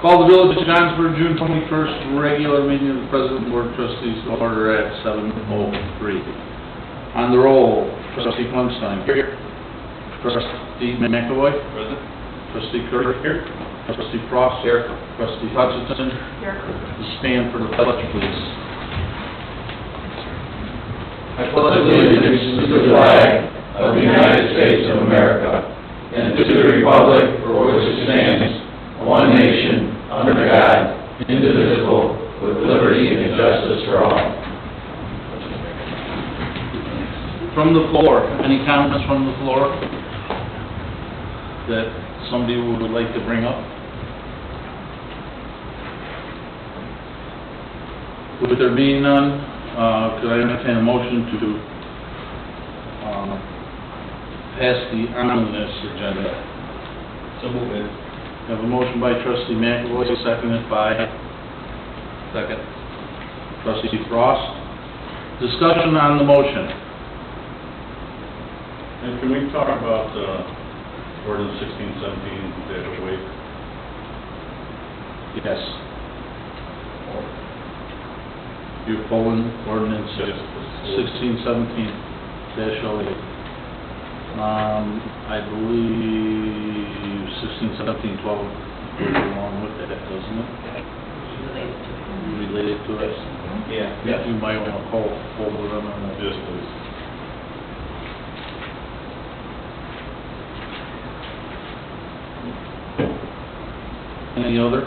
Call the Village of Johnsburg, June 21st, regular meeting of the President and Board of Trustees to order at 7:03. On the roll, Trustee Flemstein. Here. Trustee McAvoy. Present. Trustee Curry. Here. Trustee Frost. Here. Trustee Hutchinson. Here. Stand for the pledge, please. I pledge allegiance to the flag of the United States of America and to the republic for which it stands, one nation, under God, indivisible, with liberty and justice for all. From the floor, any comments from the floor that somebody would like to bring up? With there being none, could I entertain a motion to pass the omnibus agenda? So move it. Have a motion by Trustee McAvoy, seconded by Trustee Frost. Discussion on the motion. And can we talk about ordinance 1617-08? Yes. You're pulling ordinance 1617-08. I believe 1617-12 goes along with that, doesn't it? Related to it? Yeah. You might want to pull it on that. Yes, please. Any other?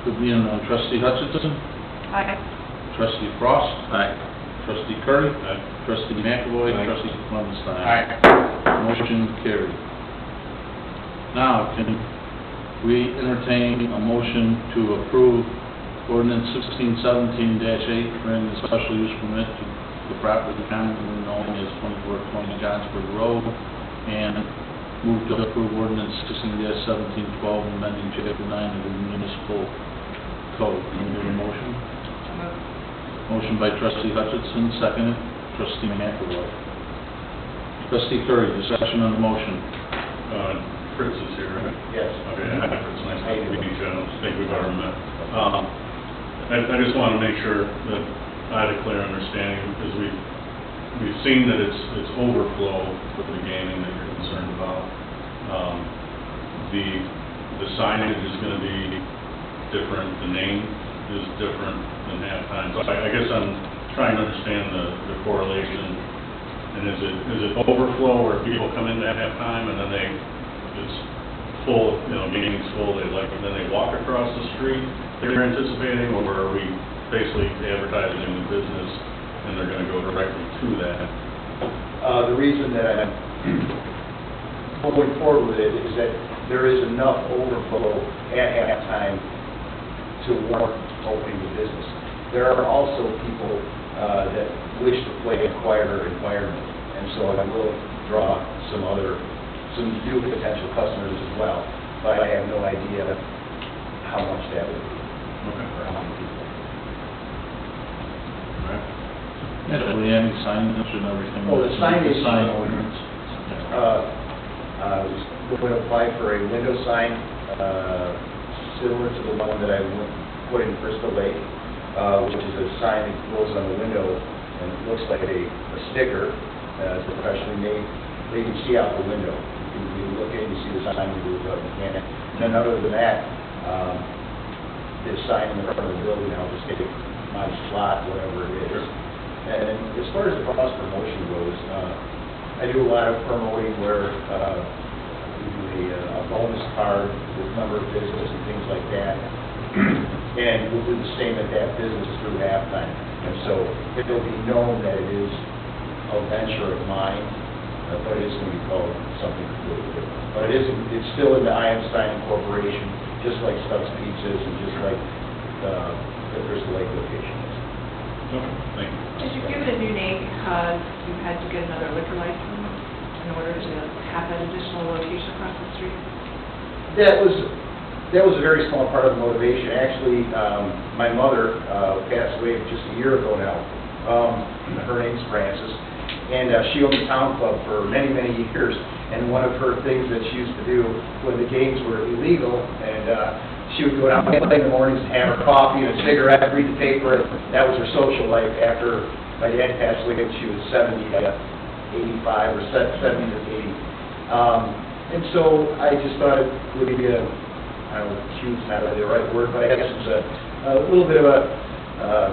Could be in Trustee Hutchinson, Aye. Trustee Frost. Aye. Trustee Curry. Aye. Trustee McAvoy. Aye. Trustee Flemstein. Aye. Motion carried. Now, can we entertain a motion to approve ordinance 1617-8, granting a special use permit to the property commonly known as 2420 Johnsburg Road, and move to approve ordinance 16-1712, amending chapter 9 of the municipal code. Can we have a motion? Motion by Trustee Hutchinson, seconded. Trustee McAvoy. Trustee Curry, discussion on the motion. Fritz is here, right? Yes. Okay, hi, Fritz, nice to meet you. I don't think we've ever met. I just want to make sure that I had a clear understanding, because we've seen that it's overflow with the gaming that you're concerned about. The signage is going to be different, the name is different than halftime. So I guess I'm trying to understand the correlation. And is it overflow where people come into halftime and then it's full, gaming's full, and then they walk across the street they're anticipating, or are we basically advertising a new business and they're going to go directly to that? The reason that I'm going forward with it is that there is enough overflow at halftime to warrant opening the business. There are also people that wish to play a quieter environment, and so I will draw some new potential customers as well, but I have no idea how much that would be, Okay. or how many people. All right. Yeah, do we have any signage and everything? Oh, the signage. Sign ordinance. I was going to apply for a window sign similar to the one that I put in Crystal Lake, which is a sign that goes on the window and it looks like a sticker that's professionally made. You can see out the window. You look in, you see the sign, you look up, you can't. And then other than that, this sign in the front of the building, I'll just take my slot, whatever it is. And as far as the cross promotion goes, I do a lot of promoting where we do a bonus card with number of business and things like that. And we'll do the same at that business through halftime. And so it'll be known that it is a venture of mine, but it is going to be called something completely different. But it's still in the Einstein Corporation, just like Stubbs Pizzas and just like the Crystal Lake location is. Okay, thank you. Did you give it a new name because you had to get another liquor license in order to have that additional location across the street? That was a very small part of the motivation. Actually, my mother passed away just a year ago now. Her name's Frances, and she owned the town club for many, many years. And one of her things that she used to do when the games were illegal, and she would go down and play in the mornings and have her coffee and a cigarette, read the paper. That was her social life after my dad passed away when she was 85 or 70 to 80. And so I just thought it would be I don't know, cute's not really the right word, but I guess it's a little bit of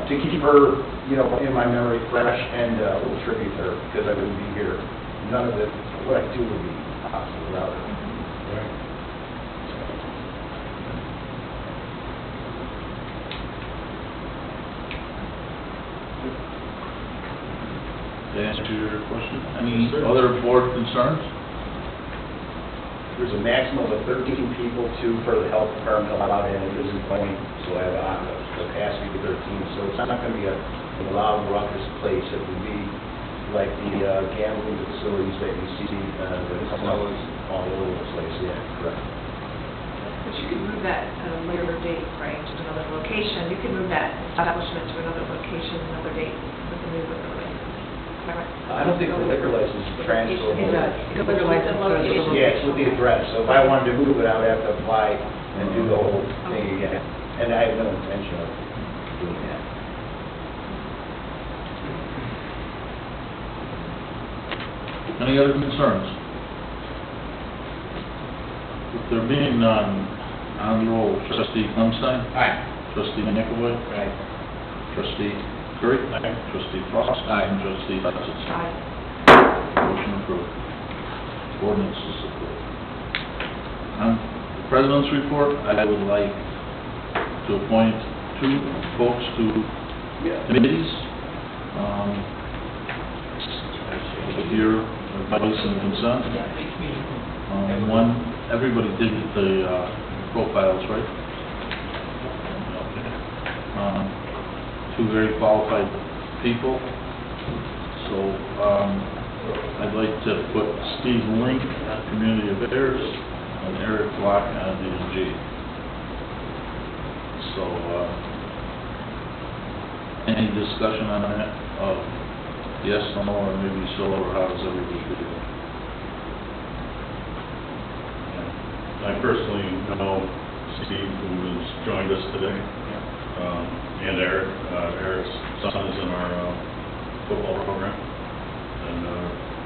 to keep her, in my memory fresh, and a little tribute to her, because I wouldn't be here. None of it, what I do would be possible without her. To answer your question, any other board concerns? There's a maximum of 13 people for the health department allowed in at Vision Point, so I have a capacity of 13, so it's not going to be a loud, ruckus place. It would be like the gambling facilities that you see all over the place, yeah, correct. But you could move that at a later date, right, to another location. You could move that establishment to another location, another date with the new liquor license. I don't think the liquor license is transferable. The liquor license location. Yeah, it's with the address, so if I wanted to move it, I would have to apply and do the whole thing again, and I have no intention of doing that. Any other concerns? With there being none, on the roll, trustee Clemstein? Aye. Trustee Nicolay? Right. Trustee Curry? Aye. Trustee Frost? And trustee Hutchins? Aye. Motion approved. Ordinance is approved. On the President's report, I would like to appoint 2 folks to committees. With your advice and consent. One, everybody did the profiles, right? Okay. 2 very qualified people. So, I'd like to put Steve Link on Community Affairs and Eric Block on D&G. So, any discussion on that? Yes, no, or maybe so, or how does everybody feel? I personally know Steve, who has joined us today, and Eric. Eric's son is in our football program, and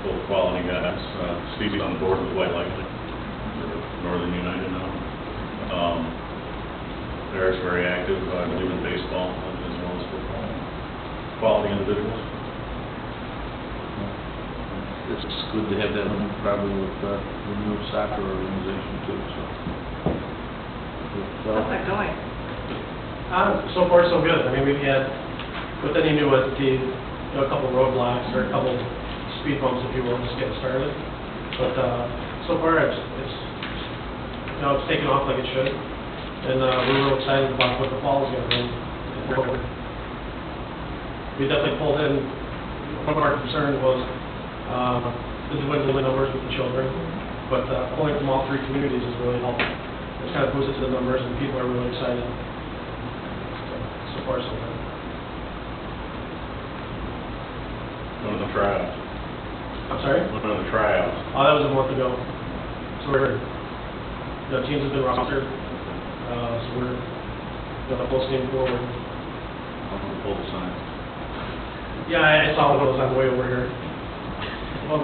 both quality guys. Steve's on board with White Lightning, Northern United now. Eric's very active, I believe in baseball as well as football. Quality individuals. It's good to have that link probably with the new soccer organization too, so. How's that going? So far, so good. I mean, we've had, with any new entity, a couple roadblocks or a couple speed bumps, if you will, just getting started. But so far, it's taken off like it should. And we're real excited about what the fall is going to bring. We definitely pulled in, one of our concerns was the dwindling numbers with the children, but pulling from all 3 communities has really helped. It's kind of boosted the numbers, and people are really excited. So far, so good. One of the tryouts. I'm sorry? One of the tryouts. Oh, that was a month ago. So teams have been rostered, so we're full steam forward. I'm going to pull the sign. Yeah, I saw those on the way over here. Well,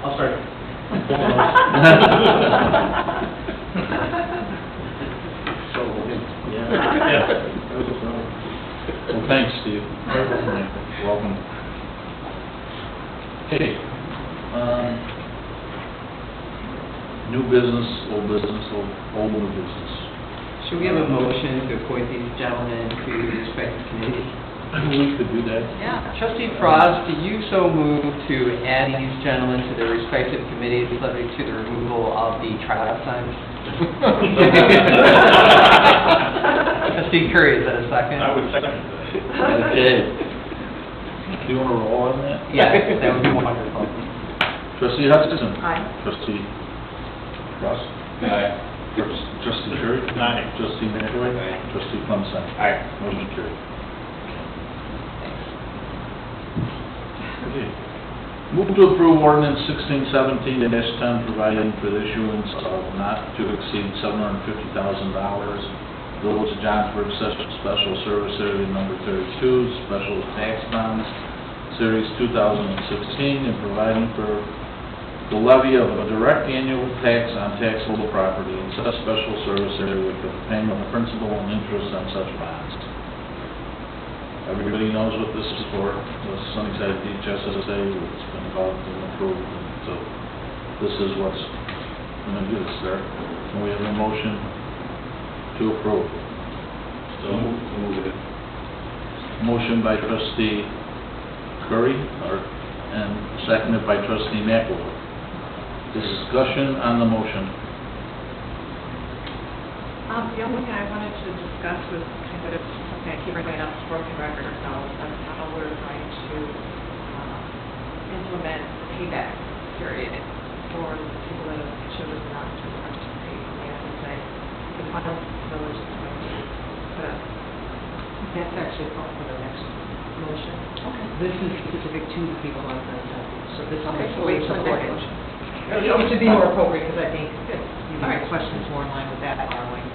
I'll start. Yeah. Well, thanks, Steve. Welcome. Okay. New business, old new business. Should we have a motion to appoint these gentlemen to the respective committees? We could do that. Yeah. Trustee Frost, do you so move to add these gentlemen to their respective committees subject to the removal of the tryout signs? Trustee Curry, is that a second? I would second that. Okay. Do you want to roll on that? Yes, that would be wonderful. Trustee Hutchinson? Aye. Trustee Ross? Aye. Trustee Curry? Aye. Trustee Nicolay? Aye. Trustee Clemstein? Aye. Motion carried. Okay. Move to approve ordinance 1617-10, providing for the issuance of not to exceed $750,000 Village of Johnsburg Special Service Area Number 32 Special Tax Bonds Series 2016, and providing for the levy of a direct annual tax on taxable property in such special service area with the payment of principal and interest on such bonds. Everybody knows what this is for, the Sunnyside Beach SSA, it's been developed and approved, and so this is what's going to do this there. And we have a motion to approve. So move it. Motion by trustee Curry, and seconded by trustee McElroy. Discussion on the motion. The only thing I wanted to discuss was kind of something I keep bringing up, broken record, so that's how we're going to implement the payback period for the people that have chosen not to participate in the SSA. The final village is going to put up. That's actually called for the next motion. Okay. This is specific to the people on the so this is Okay, so fully wait for the next supported. motion. It should be more appropriate, because I think you All right. know, questions more in line with that borrowing.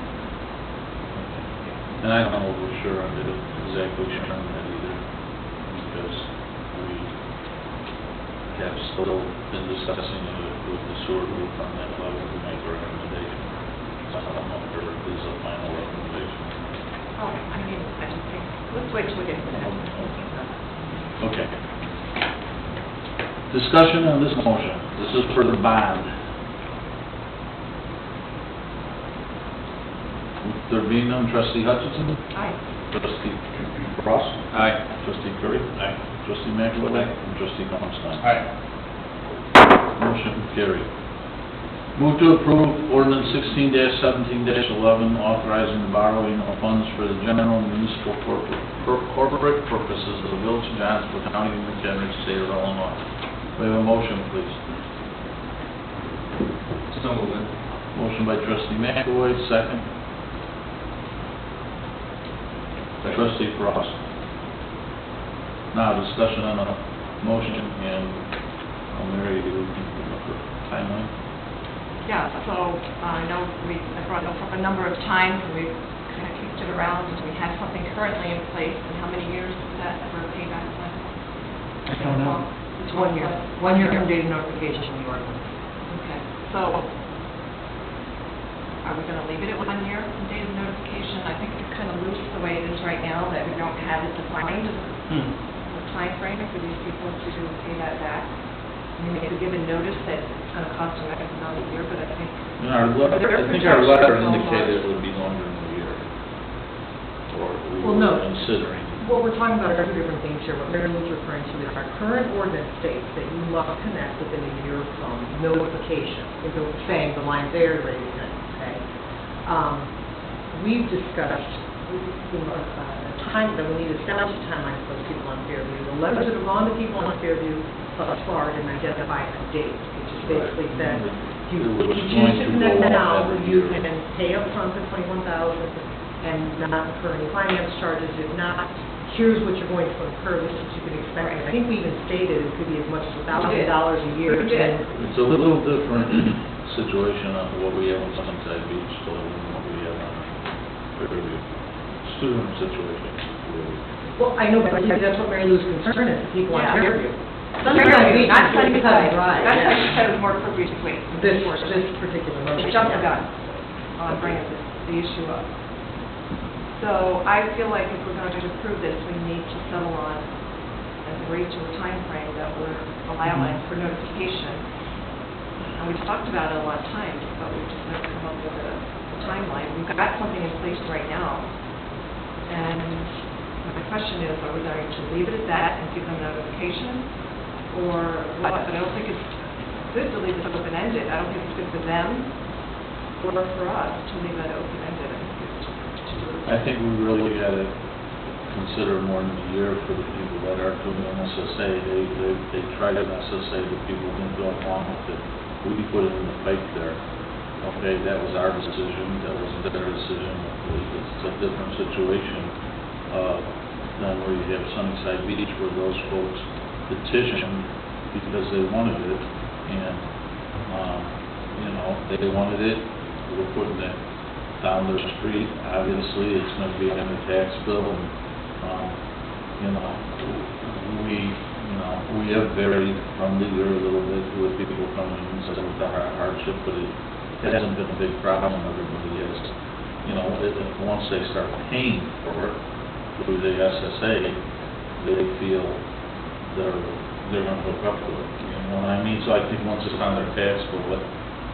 And I don't know for sure I did exactly sure on that either, because we have still been discussing it with the sewer group on that level to make a recommendation. So I don't know if there is a final recommendation. Oh, I mean, I just think, let's wait till we get to the next one. Okay. Discussion on this motion. This is for the bond. There being none, trustee Hutchinson? Aye. Trustee Ross? Aye. Trustee Curry? Aye. Trustee McElroy? And trustee Malmstein? Aye. Motion carried. Move to approve ordinance 16-17-11, authorizing the borrowing of funds for the general municipal corporate purposes of the Village of Johnsburg, County of McHenry, State of Illinois. We have a motion, please. So move it. Motion by trustee McElroy, second. Trustee Frost. Now, discussion on the motion, and Mary, you can look for timeline. Yeah, so I know I brought it up a number of times, and we've kind of kicked it around, and we have something currently in place, and how many years is that for a payback plan? I don't know. It's 1 year. 1 year from date of notification from the ordinance. Okay, so are we going to leave it at 1 year from date of notification? I think it's kind of loose the way it is right now, that we don't have it defined as a timeframe for these people to pay that back. I mean, they could give a notice that it's going to cost them X amount a year, but I think... In our letter, I think our letter indicated it would be longer than a year. Or we Well, were no. considering. What we're talking about are two different things here. What Mary was referring to is our current ordinance states that you must connect within a year from notification. It's saying the line there, ready to connect, okay? We've discussed, a time, that we need to establish a timeline for those people on Fairview. The letters that have gone to people on Fairview thus far didn't identify a date. It just basically said, if you It was choose going to to connect go up now, every you year. can pay up front the $21,000 and not incur any finance charges. If not, here's what you're going to incur, this is what you can expect. And I think we even stated it could be as much as $1,000 a year. We did. It's a little different situation on what we have on Sunnyside Beach than what we have on Fairview. Student situation, really. Well, I know, but I think that's what Mary Lou's concern is, the people on Yeah. Fairview. Fairview, Beach not is Sunnyside, cut and dry, That's yeah. why you said it was more appropriate to wait. This particular motion. Jump the gun on bringing the issue up. So I feel like if we're going to approve this, we need to settle on and agree to a timeframe that we're allowing for notification. And we've talked about it a lot of times, but we've just never come up with a timeline. We've got something in place right now. And my question is, are we going to leave it at that and give them notification? Or what? But I don't think it's good to leave it open-ended. I don't think it's good for them or for us to leave that open-ended. I think it's to do it. I think we really gotta consider more than a year for the people that are doing an SSA. They tried an SSA, the people didn't go along with it. We put it in the fight there. Okay, that was our decision, that wasn't their decision. It's a different situation, than where you have Sunnyside Beach, where those folks petitioned because they wanted it, and, you know, they wanted it, we're putting it down their street. Obviously, it's gonna be on the tax bill, and, you know, we have varied from there a little bit with people coming and saying with the hardship, but it hasn't been a big problem. Everybody is, you know, once they start paying for it through the SSA, they feel they're gonna hook up to it, you know what I mean? So I think once it's on their tax bill,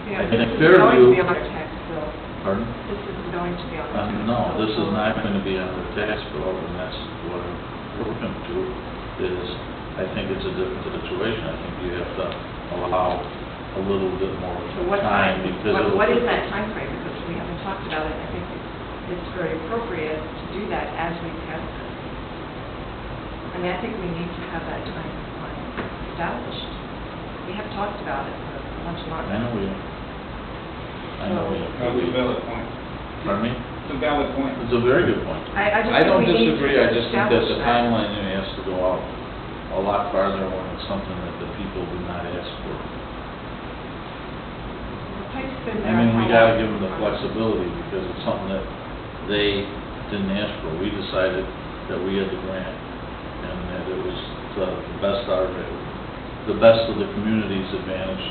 Yeah, I this think is going to Fairview, be on their tax bill. pardon? This isn't going to be on their tax bill. No, this is not going to be on the tax bill, and that's what I'm working to, is, I think it's a different situation. I think you have to allow a little bit more So what time, time, because what is that time frame? Because we haven't talked about it. I think it's very appropriate to do that as we test it. I mean, I think we need to have that timeline established. We have talked about it for a bunch of months. I know we, That's a valid point. pardon me? It's a valid point. It's a very good point. I just I don't think we need to disagree, I just think that establish the that. timeline has to go out a lot farther when it's something that the people do not ask for. The pipe's been there. I mean, we how gotta long? give them the flexibility, because it's something that they didn't ask for. We decided that we had the grant, and that it was the best of the community's advantage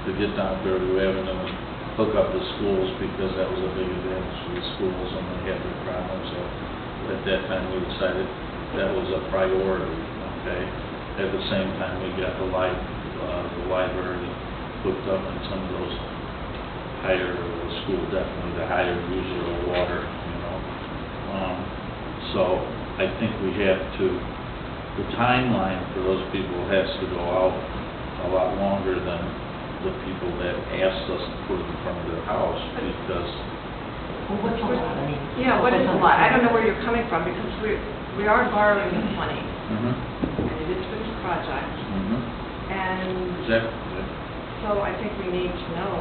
to get down Fairview Avenue and hook up the schools, because that was a big advantage for the schools, and they had their problems. So at that time, we decided that was a priority, okay? At the same time, we got the library hooked up, and some of those higher school, definitely the higher user of water, you know. So I think we have to, the timeline for those people has to go out a lot longer than the people that asked us to put it in front of their house, because, Well, what's a lot? I mean, Yeah, what is a lot? I don't know where you're coming from, because we are borrowing this money, mhm, and it is for this project. mhm, And exactly. so I think we need to know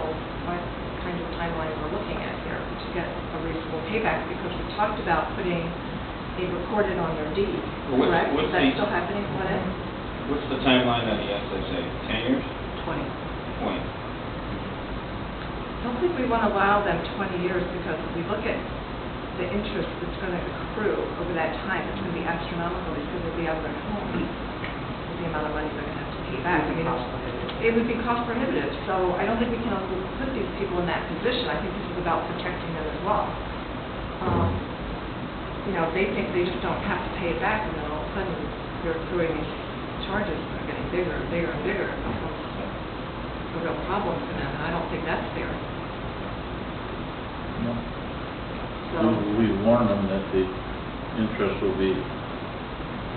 what kind of timeline we're looking at here to get a reasonable payback, because we talked about putting a recorded on their deed, Well, correct? what's Is that the- still happening, what is? What's the timeline on the SSA? 10 years? 20. 20? I don't think we want to allow them 20 years, because if we look at the interest that's going to accrue over that time, it's going to be astronomical, because they'll be out of their homes, with the amount of money they're going to have to pay back. I mean, it would be cost prohibitive, so I don't think we can also put these people in that position. I think this is about protecting them as well. You know, they think they just don't have to pay it back, and then all of a sudden, they're accruing these charges that are getting bigger and bigger and bigger. It becomes a real problem for them, and I don't think that's fair. No. So, We warn them that the interest will be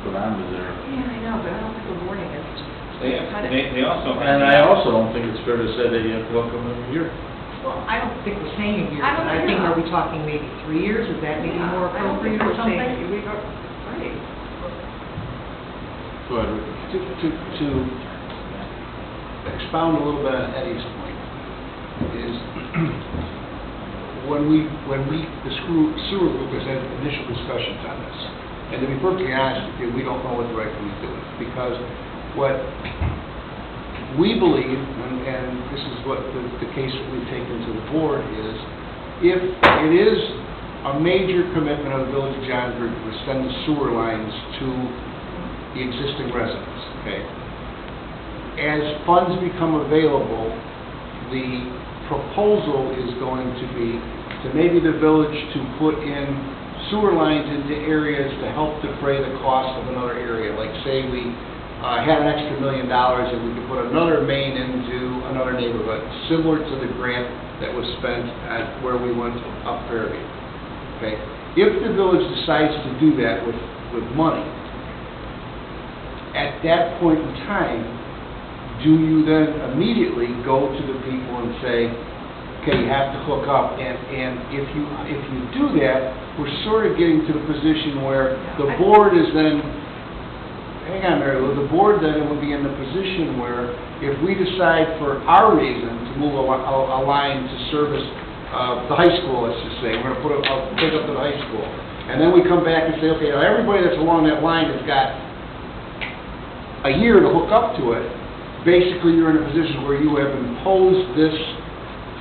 put onto their, yeah, I know, but I don't think the warning is just kind of... They also have... and I also don't think it's fair to say that you have to hook them every year. Well, I don't think we're saying a year. I don't I think, know. are we talking maybe 3 years? Is that maybe more I don't think appropriate or we're something? saying, we are, right. Go ahead, Rick. To expound a little bit on Eddie's point, is when the sewer group has had initial discussions on this, and to be perfectly honest with you, we don't know what the right thing to do is, because what we believe, and this is what the case that we've taken to the board is, if it is a major commitment of the Village of Johnsburg to extend the sewer lines to the existing residents, okay? As funds become available, the proposal is going to be to maybe the village to put in sewer lines into areas to help defray the cost of another area. Like say we had an extra $1 million and we could put another main into another neighborhood, similar to the grant that was spent at where we went up Fairview, okay? If the village decides to do that with money, at that point in time, do you then immediately go to the people and say, okay, you have to hook up, and if you do that, we're sort of getting to the position where the board is then, hang on, Mary Lou, the board then would be in the position where if we decide for our reason to move a line to service the high school, let's just say, we're going to put a pick up to the high school, and then we come back and say, okay, now everybody that's along that line has got a year to hook up to it, basically you're in a position where you have imposed this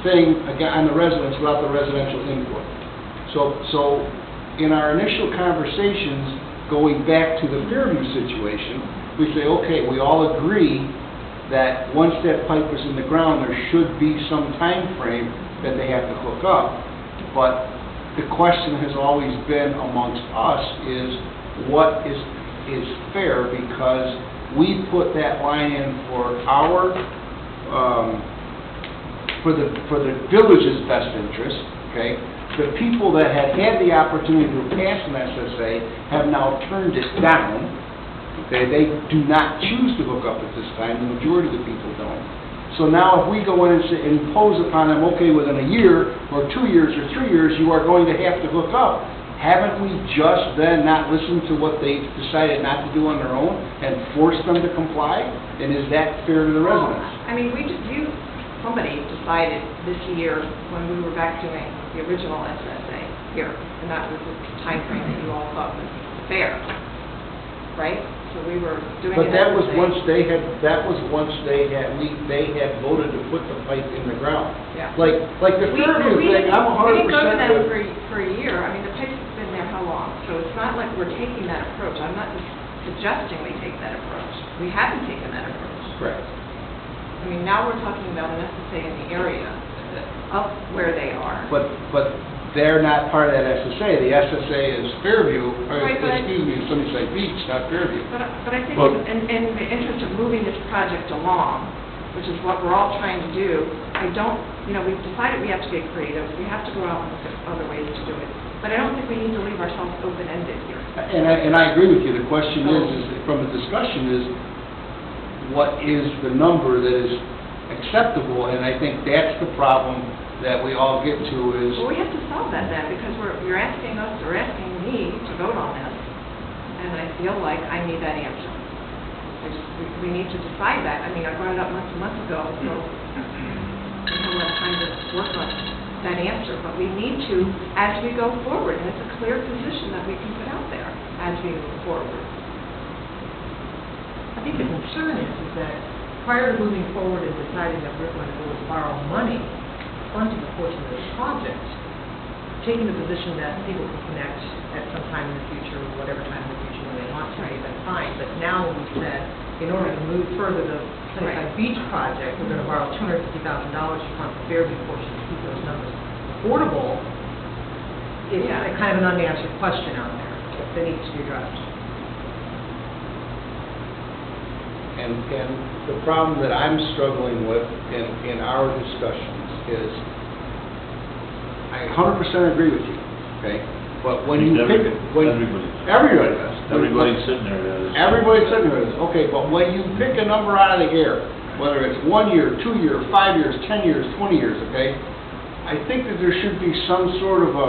thing again on the residents without the residential input. So in our initial conversations, going back to the Fairview situation, we say, okay, we all agree that once that pipe is in the ground, there should be some time frame that they have to hook up. But the question has always been amongst us is what is fair, because we put that line in for our, for the village's best interest, okay? The people that had the opportunity to pass an SSA have now turned it down. Okay, they do not choose to hook up at this time, the majority of the people don't. So now if we go in and impose upon them, okay, within a year, or 2 years, or 3 years, you are going to have to hook up, haven't we just then not listened to what they decided not to do on their own and forced them to comply? And is that fair to the residents? I mean, somebody decided this year when we were back doing the original SSA here, and that was the timeframe that you all thought was fair, right? So we were doing But an that was SSA. once they had voted to put the pipe in the ground. Yeah. Like the Fairview thing, I'm 100% We didn't go to them with. for a year. I mean, the pipe's been there how long? So it's not like we're taking that approach. I'm not just suggesting we take that approach. We haven't taken that approach. Correct. I mean, now we're talking about an SSA in the area of where they are. But they're not part of that SSA. The SSA is Fairview, Right, but- excuse me, somebody say Beach, not Fairview. But I think Well- in the interest of moving this project along, which is what we're all trying to do, we've decided we have to get creative. We have to go out and look at other ways to do it. But I don't think we need to leave ourselves open-ended here. And I agree with you. The question is from the discussion is, what is the number that is acceptable? And I think that's the problem that we all get to is, Well, we have to solve that then, because you're asking us, or asking me to vote on this, and I feel like I need that answer. We need to decide that. I mean, I brought it up months ago, so we have a lot of time to work on that answer. But we need to, as we go forward, and it's a clear position that we can put out there as we move forward. I think the concern is that prior to moving forward and deciding that we're going to go and borrow money, funding a portion of this project, taking the position that people can connect at some time in the future, whatever time in the future when they want to, that's fine. But now when we said, in order to move further the Sunnyside Beach project, we're going to borrow $250,000 from the Fairview portion to keep those numbers affordable, is Yeah. a kind of an unanswered question out there that needs to be addressed. and the problem that I'm struggling with in our discussions is, I 100% agree with you, okay? But when you pick, everybody does. Everybody's sitting there, that is. Everybody's sitting there, okay, but when you pick a number out of the air, whether it's 1 year, 2 year, 5 years, 10 years, 20 years, okay, I think that there should be some sort of a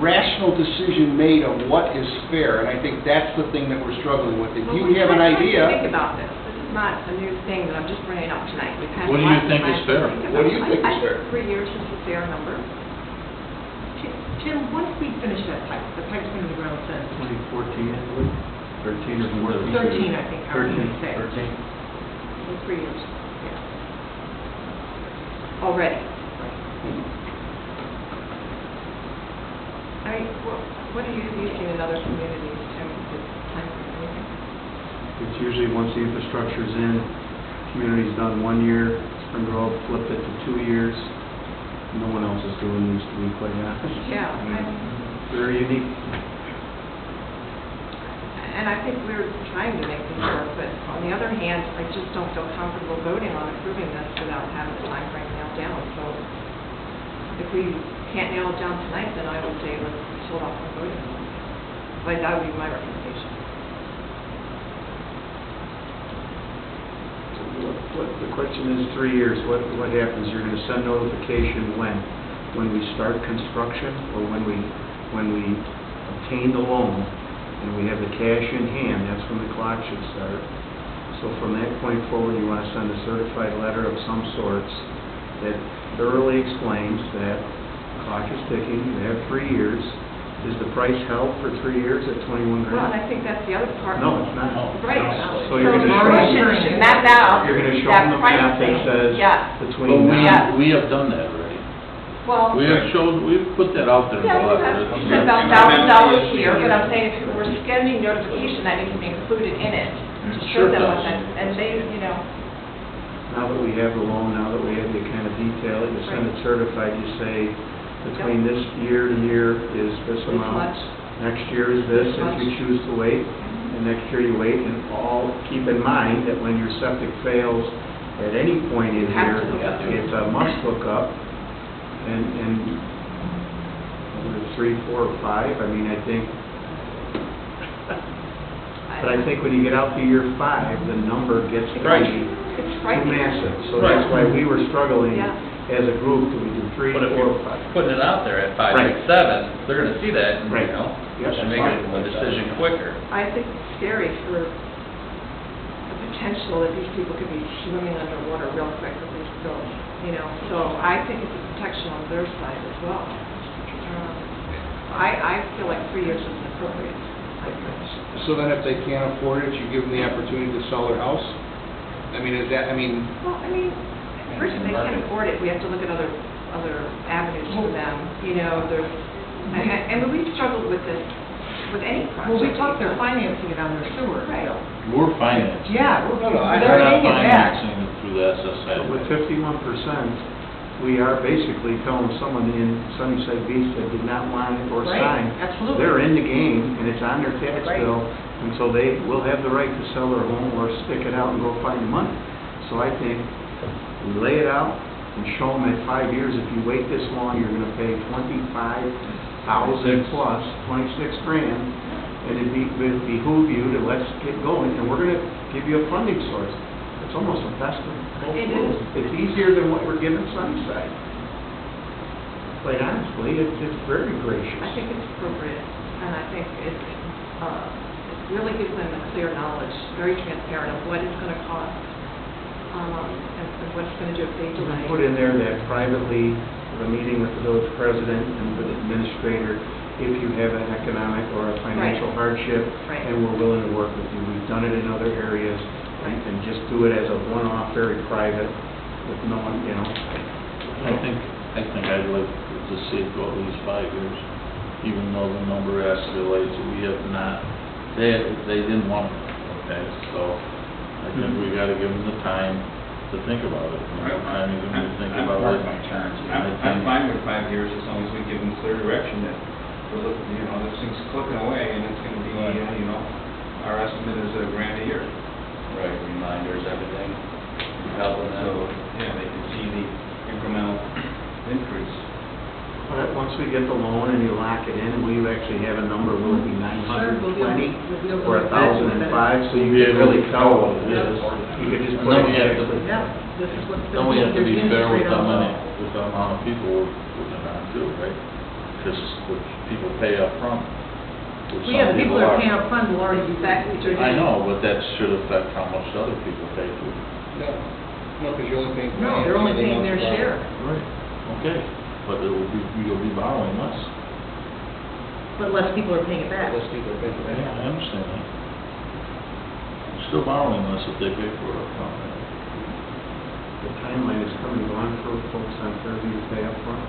rational decision made of what is fair, and I think that's the thing that we're struggling with. If you have an idea... Think about this. This is not a new thing that I'm just bringing up tonight. We've had What do you lots of think time is to fair? think about What do you it. think is I fair? think 3 years is a fair number. Tim, once we finish that pipe, the pipe's been in the ground since 2014, 13 or more. 13, I think, I was going to say. 13. In 3 years, yeah. Already. I mean, what are you using in other communities, Tim, this time frame? It's usually once the infrastructure's in, community's done 1 year, Spring Grove flipped it to 2 years. No one else is doing these, to be quite honest. Yeah, Very unique. and I think we're trying to make this work, but on the other hand, I just don't feel comfortable voting on approving this without having the time frame nailed down. So if we can't nail it down tonight, then I would say let's hold off on voting on it. But that would be my recommendation. The question is 3 years, what happens? You're going to send notification when? When we start construction or when we obtain the loan and we have the cash in hand, that's when the clock should start. So from that point forward, you want to send a certified letter of some sorts that thoroughly explains that the clock is ticking, you have 3 years, Is the price held for 3 years at 21 Well, and grand? I think that's the other part. No, it's not. Right. So you're gonna So show we them- should map out You're gonna show that them the map that pricing. says Yes. But between now. Yes. we have done that already. Well, We have showed, we've put that out there in yeah, the we letter. have, you said about $1,000 here, but I'm saying if people were sending notification, that needs to be included in it. To show Sure them what does. that, and they, you know, Now that we have the loan, now that we have the kind of detail, you send it certified, you say, between this year to year is this this amount. much. Next year is this, if you choose to wait, and next year you wait, and all, keep in mind that when your septic fails at any point in You have here, to hook up to it. it's a must hook up, and whether it's 3, 4, or 5, I mean, I think, but I think when you get out to year 5, the number gets to Right. be It's too frightening. massive, so that's why we were struggling Yeah. as a group, do we do 3, But if 4, or you're 5? putting it out there at 5, Right. 6, 7, they're gonna see that, and, Right. you know, Yes. and make a decision quicker. I think it's scary for the potential that these people could be swimming underwater real quick with these bills, you know? So I think it's a protection on their side as well. I feel like 3 years isn't appropriate. So then if they can't afford it, you give them the opportunity to sell their house? I mean, is that, I mean, Well, I mean, first, if they can't afford it, we have to look at other avenues for them, you know, there's, and we've struggled with this, with any project. Well, we talked, they're financing it on their sewer. Right. We're financing. Yeah, No, they're We're not paying it back. financing it through the SSI. with 51%, we are basically telling someone in Sunnyside Beach that did not want it or Right, sign. absolutely. They're in the game, and it's on their tax Right. bill, and so they will have the right to sell their home or stick it out and go find the money. So I think we lay it out and show them at 5 years, if you wait this long, you're gonna pay 25,000 plus, 26 grand, and it'd behoove you to let's get going, and we're gonna give you a funding source. It's almost the best of both It worlds. It's easier than what we're giving Sunnyside. Quite honestly, it's very gracious. I think it's appropriate, and I think it really gives them a clear knowledge, very transparent of what it's gonna cost, and what it's gonna do if they We delay. put in there that privately, the meeting with the village president and the administrator, if you have an economic or a financial hardship, Right. and we're willing to work with you. We've done it in other areas, and just do it as a one-off, very private, with no one, you know. I think I'd like to see it go at least 5 years, even though the number escalates, we have not, they didn't want it, okay? So I think we gotta give them the time to think about it. You know, time to give them to think about it. I'm fine with 5 years as long as we give them clear direction that we're looking, you know, this thing's clicking away and it's gonna be, you know, our estimate is $1,000 a year. Right, reminders, everything, helping them. So, yeah, they can see the incremental increase. But once we get the loan and you lock it in, will you actually have a number, will it be Sure, we'll be able- 920 we'll be able to or look back at 1,005, so you We'll be can able really to tell what tell it is? You could just And put then it we have to- actually. Yeah, this is what's. Then we have to be fair with them. with the amount of people we're putting it on too, right? Because people pay up front. which Well, yeah, some the people that are are. paying up front will already be back. I know, but that should affect how much other people pay too. No, because you're only paying. No, they're only paying their share. Right. Okay, but you'll be borrowing less. But less people are paying it back. Less people are paying for Yeah, that. I understand that. You're still borrowing less if they pay for it upfront, right? The timeline is coming on for folks on Fairview to pay up front.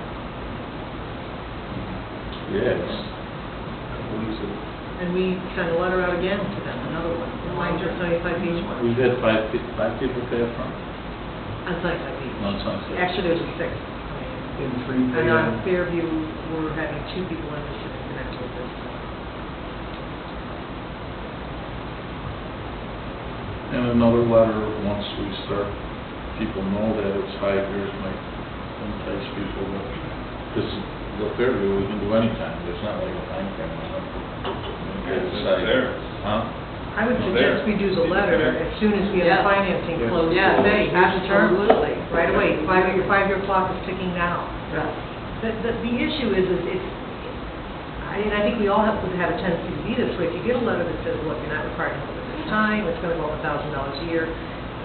Yes. Couple weeks ago. And we sent a letter out again to them, another one, reminder, 75 page one, We've had five people pay upfront. on 75 page. No, it's not six. Actually, there's a sixth. In 3 And on Fairview, we're having 2 people in this to connect with this. And another letter, once we start, people know that it's 5 years, might entice people, because the Fairview, we can do anytime, there's not like a time frame on it. They decide- there. Huh? I would Well, suggest there. we do the letter as soon as we have Yeah. the financing Yeah. closed. Yeah, Say, here's the term. absolutely. Right away, your 5-year clock is ticking now. Yes. The issue is it's, I think we all have to have a tendency to be this way. If you get a letter that says, look, you're not required to hold it this time, it's gonna go up $1,000 a year,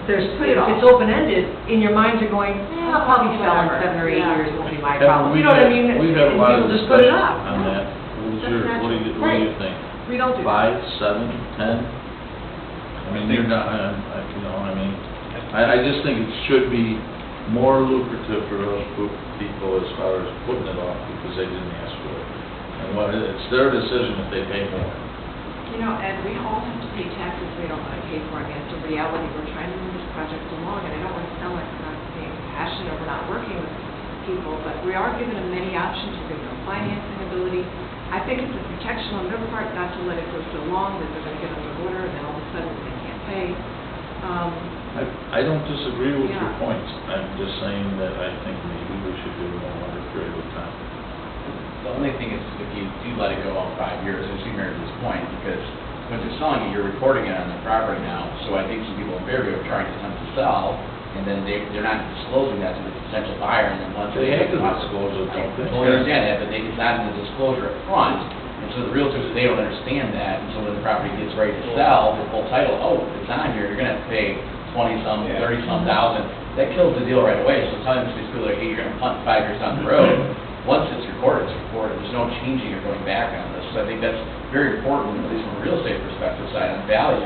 Put it if off. it's open-ended, in your minds are going, I'll probably sell in 7 or 8 Yeah. years, it won't be my Yeah, problem. You know what I mean? We've had a lot of People just put it discussion off. on that. What's That's your, what do you natural. think? We don't do that. 5, 7, 10? I mean, you're not, you know, I mean, I just think it should be more lucrative for those people as far as putting it off because they didn't ask for it. And what, it's their decision if they pay more. You know, Ed, we all have to pay taxes we don't want to pay for. I mean, it's a reality. We're trying to move this project along, and I don't want to sound like we're not being passionate or we're not working with people, but we are giving them many options. We're giving them financing ability. I think it's a protection on their part not to let it go so long that they're going to get under water, and then all of a sudden they can't pay. I don't disagree with your Yeah. points. I'm just saying that I think maybe we should do it in a longer period of time. The only thing is, if you do let it go out 5 years, I see Meredith's point, because when you're selling it, you're recording it on the property now, so I think some people in Fairview are trying to attempt to sell, and then they're not disclosing that to the potential buyer, and then once They have to take it off- disclose it, don't they? I totally understand that, but it's not in the disclosure up front, and so the realtors, they don't understand that, and so when the property gets ready to sell, the full title, oh, it's on here, you're gonna have to pay 20-some, 30-some thousand, that kills the deal right away, so telling these people, like, hey, you're gonna punt 5 years down the road, once it's recorded, there's no changing or going back on this, so I think that's very important, at least from a real estate perspective side, on value,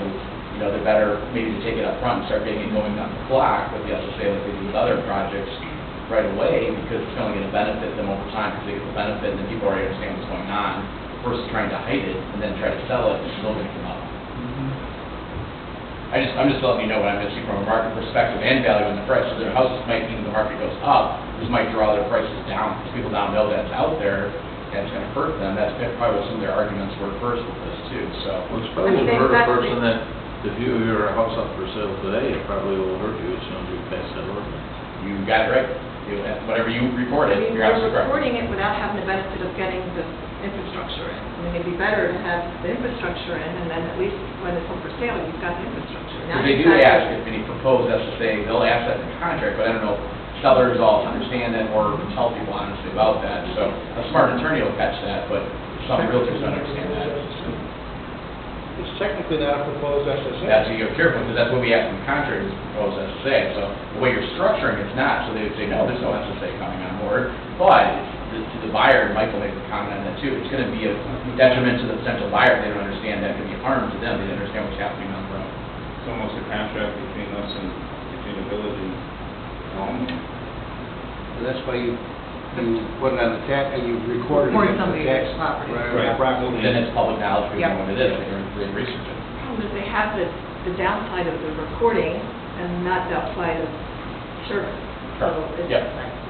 you know, they're better maybe to take it up front and start getting it going down the clock, but the SSA like they do with other projects right away, because it's only gonna benefit them over time, because they get the benefit, and then people already understand what's going on, versus trying to hide it, and then try to sell it, it's still gonna come up. I'm just letting you know what I'm missing from a market perspective and value in the price. So their houses might, even the market goes up, this might draw their prices down, because people now know that's out there, and it's gonna hurt them. That's probably what some of their arguments were first with this too, so. Well, it's probably I mean, will hurt a exactly. person that, if you're a house up for sale today, it probably will hurt you as soon as you pass that ordinance. You got it right. Whatever you reported, I mean, you're we're absolutely correct. recording it without having the benefit of getting the infrastructure in. I mean, it'd be better to have the infrastructure in, and then at least when it's up for sale, you've got the infrastructure. Now If they you've do got- ask if any proposed SSA, they'll ask that in the contract, but I don't know if sellers all understand that or tell people honestly about that. So a smart attorney will catch that, but some realtors don't understand that. It's technically not a proposed SSA. That's what you gotta be careful, because that's what we ask in the contract, is proposed SSA. So the way you're structuring it's not, so they would say, no, there's no SSA coming on board. But to the buyer, and Michael made a comment on that too, it's gonna be a detriment to the potential buyer if they don't understand that, it could be harm to them, they don't understand what's happening on the road. It's almost a contract between us and between the village and the homeowner. And that's why you put it on the tax, and you record it Record against the somebody's tax. property. Right. Property. Then it's public knowledge, people Yep. know what it is, they can research it. The problem is they have the downside of the recording and not the upside of service. So it's Yep.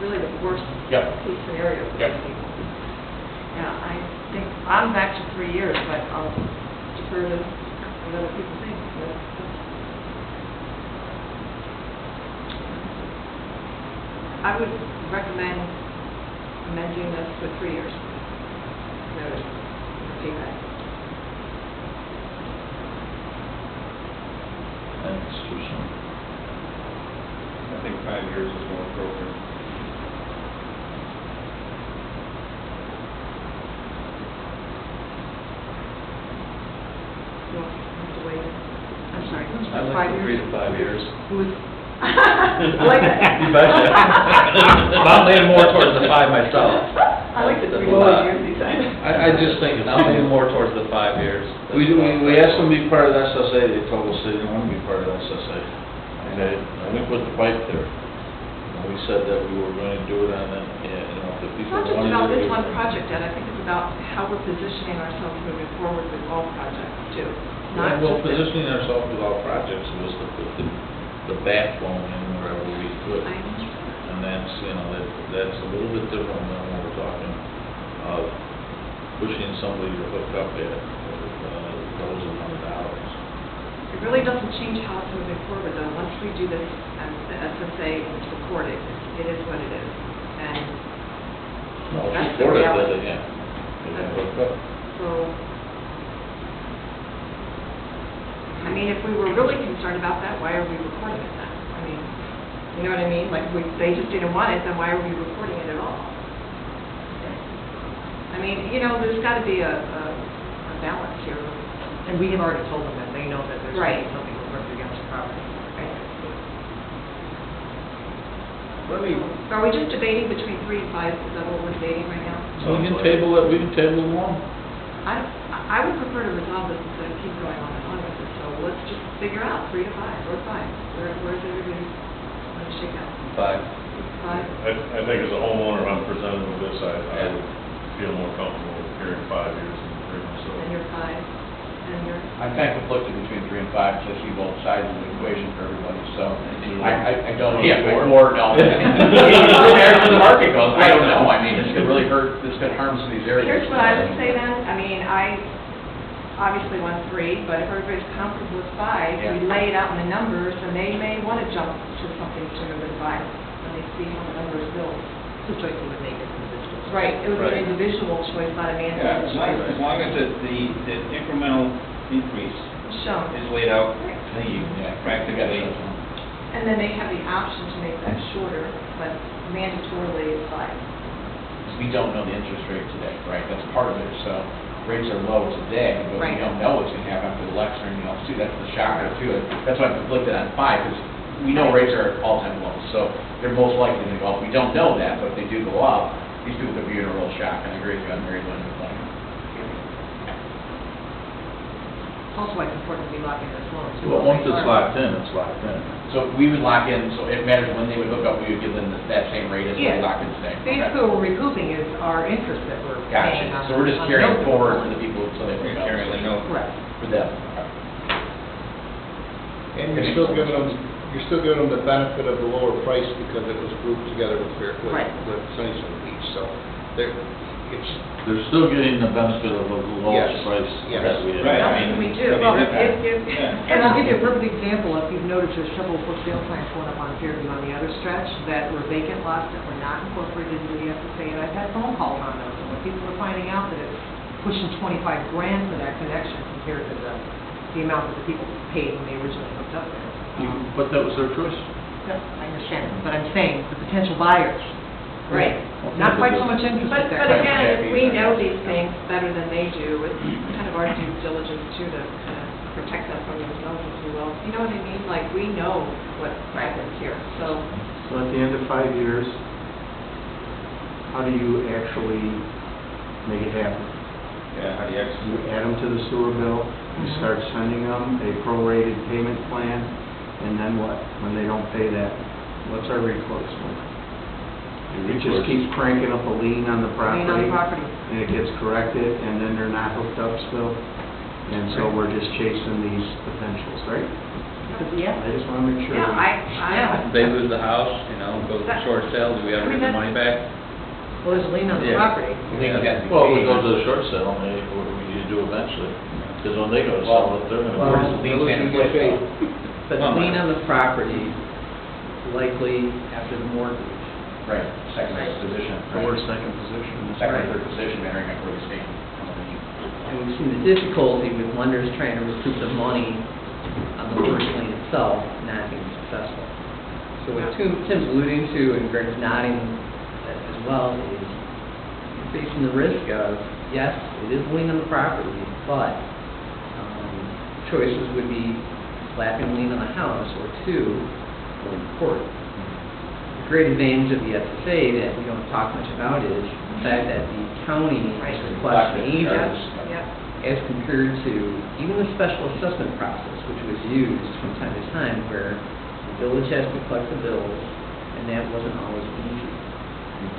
really the worst Yep. case scenario for Yep. these people. Yeah, I think, I'm back to 3 years, but I'll defer to what other people think. I would recommend amending this with 3 years. Notice, payback. That's too soon. I think 5 years is more appropriate. You'll have to wait. I'm sorry, who's I'd for like 5 to agree years? to 5 years. Who's? I like that. You betcha. I'm leaning more towards the 5 myself. I like the 3 Well, years, he said. I just think, I'm leaning more towards the 5 years. We asked them to be part of the SSA, they told us they didn't want to be part of the SSA. Okay, and we put the pipe there. And we said that we were going to do it on the, you know, if the It's people not just wanted to. about this do it. one project, Ed, I think it's about how we're positioning ourselves moving forward with all projects, too. Not Well, just this. positioning ourselves with all projects was to put the backbone in wherever we could. I understand. And that's, you know, that's a little bit different than when we're talking of pushing somebody to hook up at those $100. It really doesn't change how it's moving forward, though. Once we do this, and the SSA is recorded, it is what it is. And No, That's it's the recorded, reality. yeah. They got hooked up. so, I mean, if we were really concerned about that, why are we recording it then? I mean, you know what I mean? Like, they just didn't want it, then why are we recording it at all? I mean, you know, there's got to be a balance here. And we have already told them that they know that there's Right. something that's against the property. Let me, So are we just debating between 3 and 5? Is that what we're debating right now? So we can table it, we can table them all. I would prefer to resolve this instead of keep going on and on with it, so let's just figure out 3 to 5, or 5. Where's everybody want to shake out? 5? I think as a homeowner, if I'm presented with this, I would feel more comfortable hearing 5 years than 3, so. And you're 5? And you're? I'm kind of conflicted between 3 and 5, because I see both sides of the equation for everybody, so I don't. Yeah, or no. As the market goes, I don't know, I mean, this could really hurt, this could harm some of these areas. Here's what I would say then, I mean, I obviously want 3, but if everybody's comfortable with 5, we lay it out in the numbers, and they may want to jump to something sooner than 5, when they see how the numbers build. It's a choice we would make as individuals. Right, it would be an individual choice, not a Yeah, mandated choice. as long as the incremental increase Shown. is laid out Yeah, practically. And then they have the option to make that shorter, but mandatorily it's 5. We don't know the interest rate today, right? That's part of it, so rates are low today, but we Right. don't know what's gonna happen after the election or anything else too. That's the shocker too. That's why I'm conflicted on 5, because we know rates are at all-time lows, so they're most likely to go up. We don't know that, but if they do go up, these people could be in a real shock, and I agree with you on Mary Lynn. Also, it's important to be locking this loan too. Well, once it's locked in, it's locked in. So we would lock in, so it matters when they would hook up, we would give them that same rate as we Yes. locked in today. Okay. Basically, what we're recouping is our interest that we're paying on. Gotcha. So we're just on carrying notes. forward for the people until they hook up. Carrying the note. Correct. For them. And you're still giving them the benefit of the lower price because it was grouped together with Right. Sunnyside Beach, so it's, They're still getting the benefit of the lowest Yes, price yes. that we have. Right, That's I mean, what we do. Well, Yeah. And I'll give you a perfect example, if you've noticed, there's several for sale signs going up on Fairview on the other stretch that were vacant lots that were not incorporated into the FSA, and I've had phone calls on those, and when people are finding out that it's pushing 25 grand for that connection compared to the amount that the people paid when they originally hooked up there. But that was their choice. Yep, I understand, but I'm saying the potential buyers. Right. Not quite so much interest But there. again, we know these things better than they do. It's kind of our due diligence too to kind of protect them from themselves, if you will. You know what I mean? Like, we know what happens here, so. So at the end of 5 years, how do you actually make it happen? Yeah, how do you You execute? add them to the sewer bill, you start sending them a prorated payment plan, and then what? When they don't pay that, what's our recourse? It just keeps cranking up a lien on the property. Lien on the property. And it gets corrected, and then they're not hooked up still. And so we're just chasing these potentials, right? Yeah. I just want to make sure. Yeah, I. They lose the house, you know, goes to short sale, do we ever get the money back? Well, there's a lien on the Yeah. property. Well, we go to the short sale, and what do we need to do eventually? Because when they go to sell it, they're Well, gonna. Lien can't get paid. But the lien on the property, likely after the mortgage. Right, second position. right. Or second position. Second or third position, entering a real estate company. And we've seen the difficulty with lenders trying to recoup the money on the first lien itself, not being successful. So what Tim's alluding to, and Greg's nodding as well, is you're facing the risk of, yes, it is a lien on the property, but choices would be slapping a lien on the house, or 2, going to court. The great advantage of the SSA that we don't talk much about is the fact that the county has a collection agent Yep. as compared to even the special assessment process, which was used from time to time where the village has to collect the bills, and that wasn't always easy.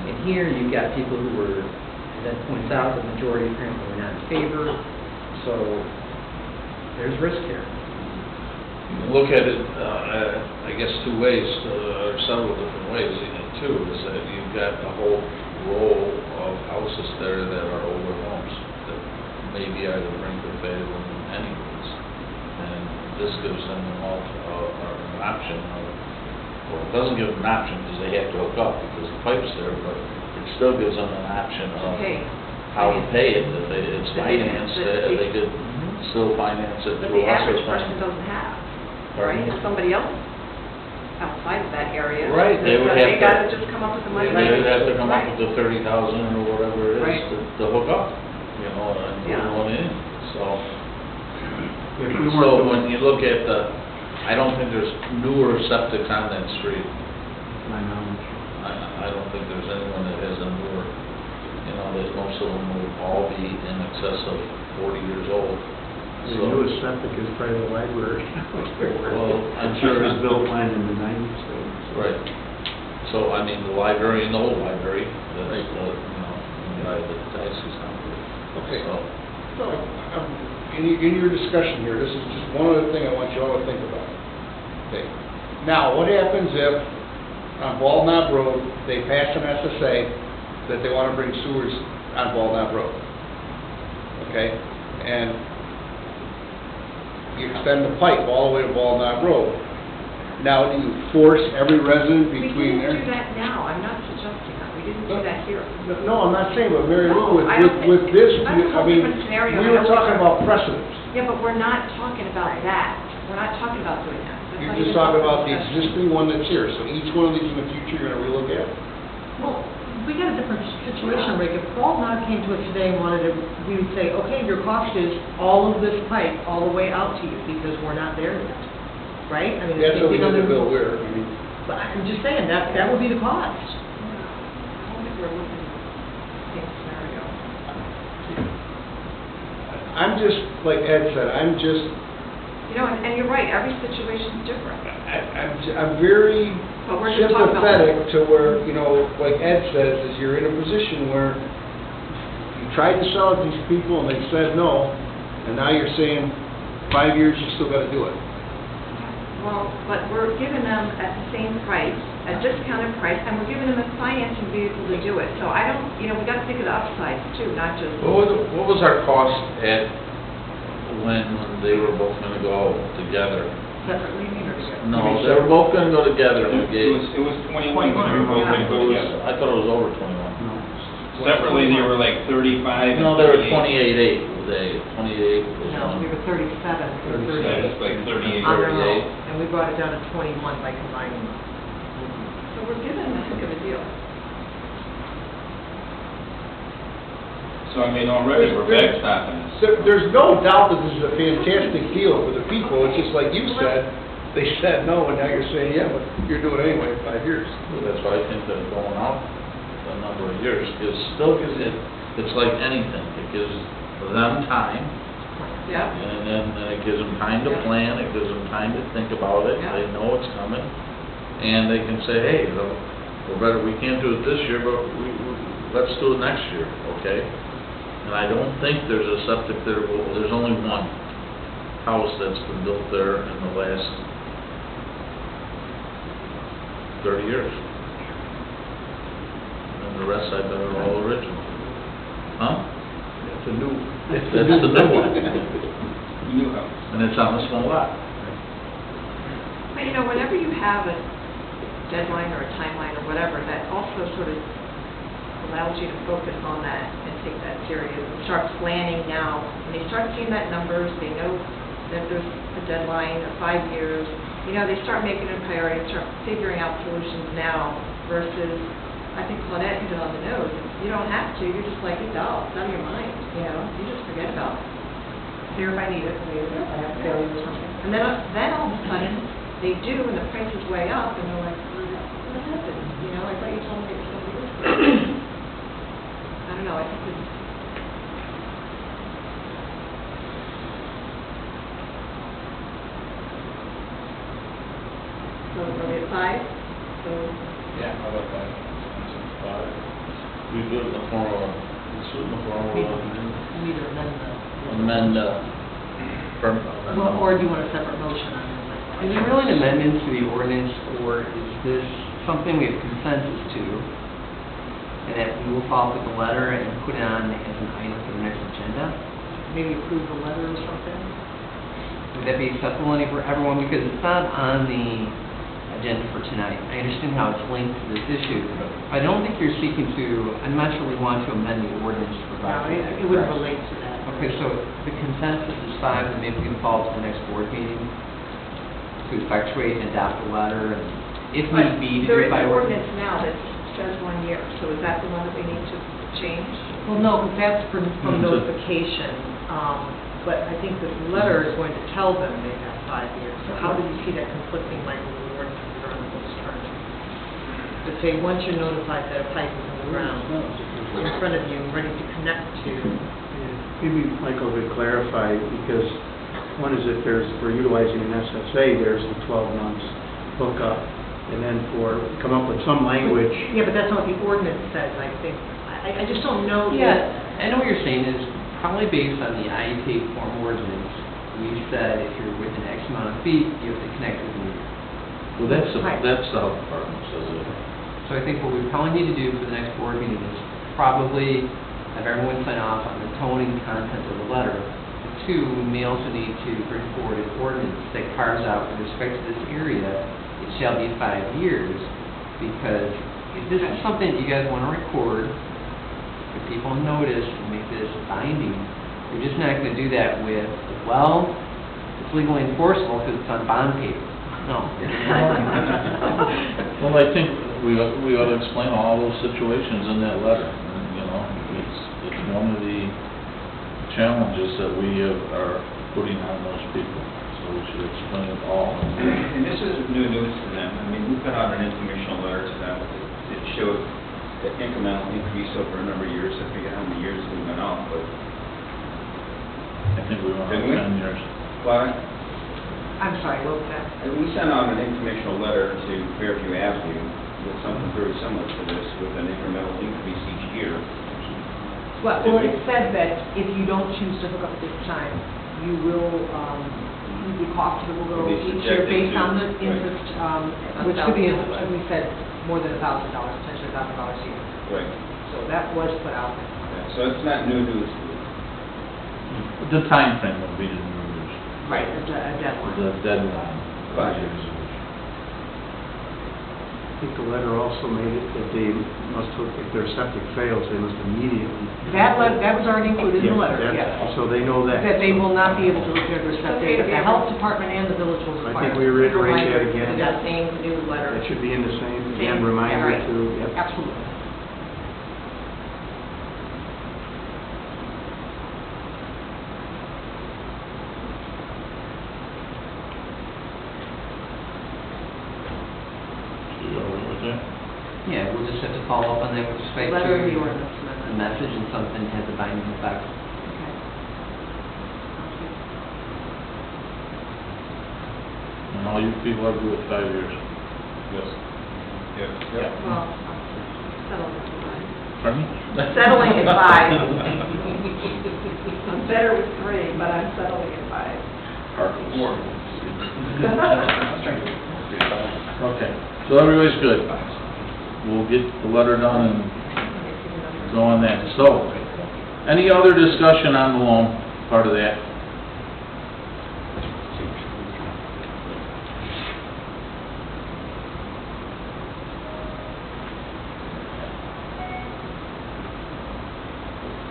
And here you've got people who were, as that points out, the majority apparently were not in favor, so there's risk here. Look at it, I guess, 2 ways, or several different ways in it too, is that you've got the whole row of houses there that are older homes that maybe either bring to failure anyways. And this gives them an option of, well, it doesn't give them an option because they have to hook up because the pipe's there, but it still gives them an option of Okay. how to pay it, if it's But they- financed, but they could still finance it But through the lesser average person funds. doesn't have, Pardon? right? If somebody else outside of that area. Right, they would They have gotta to- just come up with the money. They'd have to come up Right. with the 30,000 or whatever it Right. is to hook up, you know, and Yeah. put one in, so. If we So weren't when you look at I don't think there's newer septics on that street. my knowledge. I don't think there's anyone that has a newer, you know, that most of them will all be in excess of 40 years old. The So, newest septic is probably the library. well, I'm sure It was built when in the 90s, so. right. So, I mean, the library and the old library, that's, by the diocese now. Okay. So, So, in your discussion here, this is just one other thing I want you all to think about. Okay. Now, what happens if on Bald Knob Road, they pass an SSA that they want to bring sewers on Bald Knob Road? Okay? And you extend the pipe all the way to Bald Knob Road. Now, do you force every resident We between there? didn't do that now, I'm not suggesting that, we didn't do that here. No, I'm not saying, but Mary Lou, No, I don't think- with this, that's a I whole mean, different scenario. we were talking about precedents. Yeah, but we're not talking about that, we're not talking about doing that. That's You're not just even talking about the discussion. existing one that's here, so each one of these in the future, you're gonna relook at? Well, we got a different situation, Rick. If Paul Knob came to us today and wanted to, we would say, okay, your cost is all of this pipe all the way out to you, because we're not there yet, right? I mean, That's what we it's- did to Bill Weir, I mean. But I'm just saying, that would be the cost. I don't think we're looking at the same scenario. I'm just, like Ed said, I'm just, You know, and you're right, every situation's different. I'm very But we're just talking about- sympathetic to where, you know, like Ed says, is you're in a position where you tried to sell it to these people and they said no, and now you're saying 5 years, you still gotta do it. Well, but we're giving them at the same price, a discounted price, and we're giving them a financing vehicle to do it. So I don't, you know, we got to think of the upsides too, not just. what was our cost at, when they were both gonna go together? Separately, or together? No, they were both gonna go together, we It gave, was 21 when they were both going to go together. I thought it was over 21. Separately, they were like 35 and 38. No, they were 28.8, they, 28 was No, we one. were 37, or 38. It's like 38. On their own, 38. and we brought it down to 21 by combining them. So we're giving them a heck of a deal. So I mean, already we're backstopping this. So there's no doubt that this is a fantastic deal for the people, it's just like you said, they said no, and now you're saying, yeah, but you're doing it anyway in 5 years. That's why I think that going out a number of years still gives it, it's like anything, it gives them time, Yeah. and then it gives them time to plan, it gives them time to think about it, Yeah. they know it's coming, and they can say, hey, we're better, we can't do it this year, but let's do it next year, okay? And I don't think there's a septic there, there's only one house that's been built there in the last 30 years. And the rest I bet are all original. Huh? It's a new. That's the new one. New house. And it's on a small lot. But you know, whenever you have a deadline or a timeline or whatever, that also sort of allows you to focus on that and take that serious and start planning now. When they start seeing that numbers, they know that there's a deadline of 5 years, you know, they start making it a priority, start figuring out solutions now versus, I think Claudette hit it on the nose. You don't have to, you're just like, it's out of your mind, you know, you just forget about it. Here if I need it, later if I have a failure or something. And then all of a sudden, they do, and the price is way up, and they're like, what happened? You know, I thought you told me it was going to be this way. I don't know, I think it's, so are we at 5? So, Yeah, how about that? We do it in the form of, let's do it in the form of, We either amend the, amend, well, or do you want a separate motion on it? Is it really an amendment to the ordinance, or is this something we have consensus to, and that we will follow up with the letter and put it on as an item for the next agenda? Maybe approve the letter or something? Would that be acceptable for everyone? Because it's not on the agenda for tonight. I understand how it's linked to this issue. I don't think you're seeking to, I'm not sure we want to amend the ordinance to No, provide. for that. it wouldn't relate to that. Okay, so the consensus is 5, and maybe we can follow up to the next board meeting to effectuate and adopt the letter, and if need be, to do there it is by an ordinance. ordinance now that says 1 year, so is that the one that we need to change? Well, no, because that's from notification, but I think this letter is going to tell them they have 5 years. So how do you see that conflicting language with the ordinance that are on those terms? To say, once you're notified that a pipe is in the ground, in front of you, ready to connect to. Maybe Michael could clarify, because one is if we're utilizing an SSA, there's the 12 months hookup, and then come up with some language. Yeah, but that's not what the ordinance says, I think. I just don't know. Yeah, I know what you're saying is probably based on the IEP form ordinance. We said if you're within X amount of feet, you have to connect with the meter. Well, that's the Right. health department says it. So I think what we probably need to do for the next board meeting is probably have everyone sign off on the tone and content of the letter. Two, we may also need to bring forward an ordinance that carves out with respect to this area, it shall be 5 years. Because if this is something that you guys want to record, if people notice and make this binding, we're just not going to do that with, well, it's legally enforceable because it's on bond paper. No. Well, I think we ought to explain all those situations in that letter. And, you know, it's one of the challenges that we are putting on those people. So we should explain it all. And this is new news to them. I mean, we put out an informational letter to them that showed the incremental increase over a number of years. I forget how many years we went out, but. I think we went on Didn't we? 10 years. Well, I'm sorry, what was that? we sent out an informational letter to Fairview Avenue with something very similar to this, with an incremental increase each year. Well, it said that if you don't choose to hook up at this time, you will, the cost of it will go Will be each year subjected based to- on the right. interest, which could be, as we said, more than $1,000, potentially $1,000 a year. Right. So that was put out there. Yeah, so it's not new news. The time frame would be the new years. Right. A deadline. The deadline. 5 years. I think the letter also made it that they must hook, if their septic fails, they must immediately. That was already included in the letter, That- yes. So they know that. That they will not be able to repair their septic, but the health department and the village will I require. think we reiterate that again. In that same new letter. That should be in the same, again, Same, reminder right. to, yep. Absolutely. You all right with that? Yeah, we'll just have to follow up on that with respect to Letter of the ordinance the amendment. message and something has a binding effect. Okay. And all you people are good with 5 years. Yes. Yeah. Well, settling at 5. Pardon me? Settling at 5. I'm better with 3, but I'm settling at 5. Okay, so everybody's good. We'll get the letter done and go on that. So, any other discussion on the loan part of that?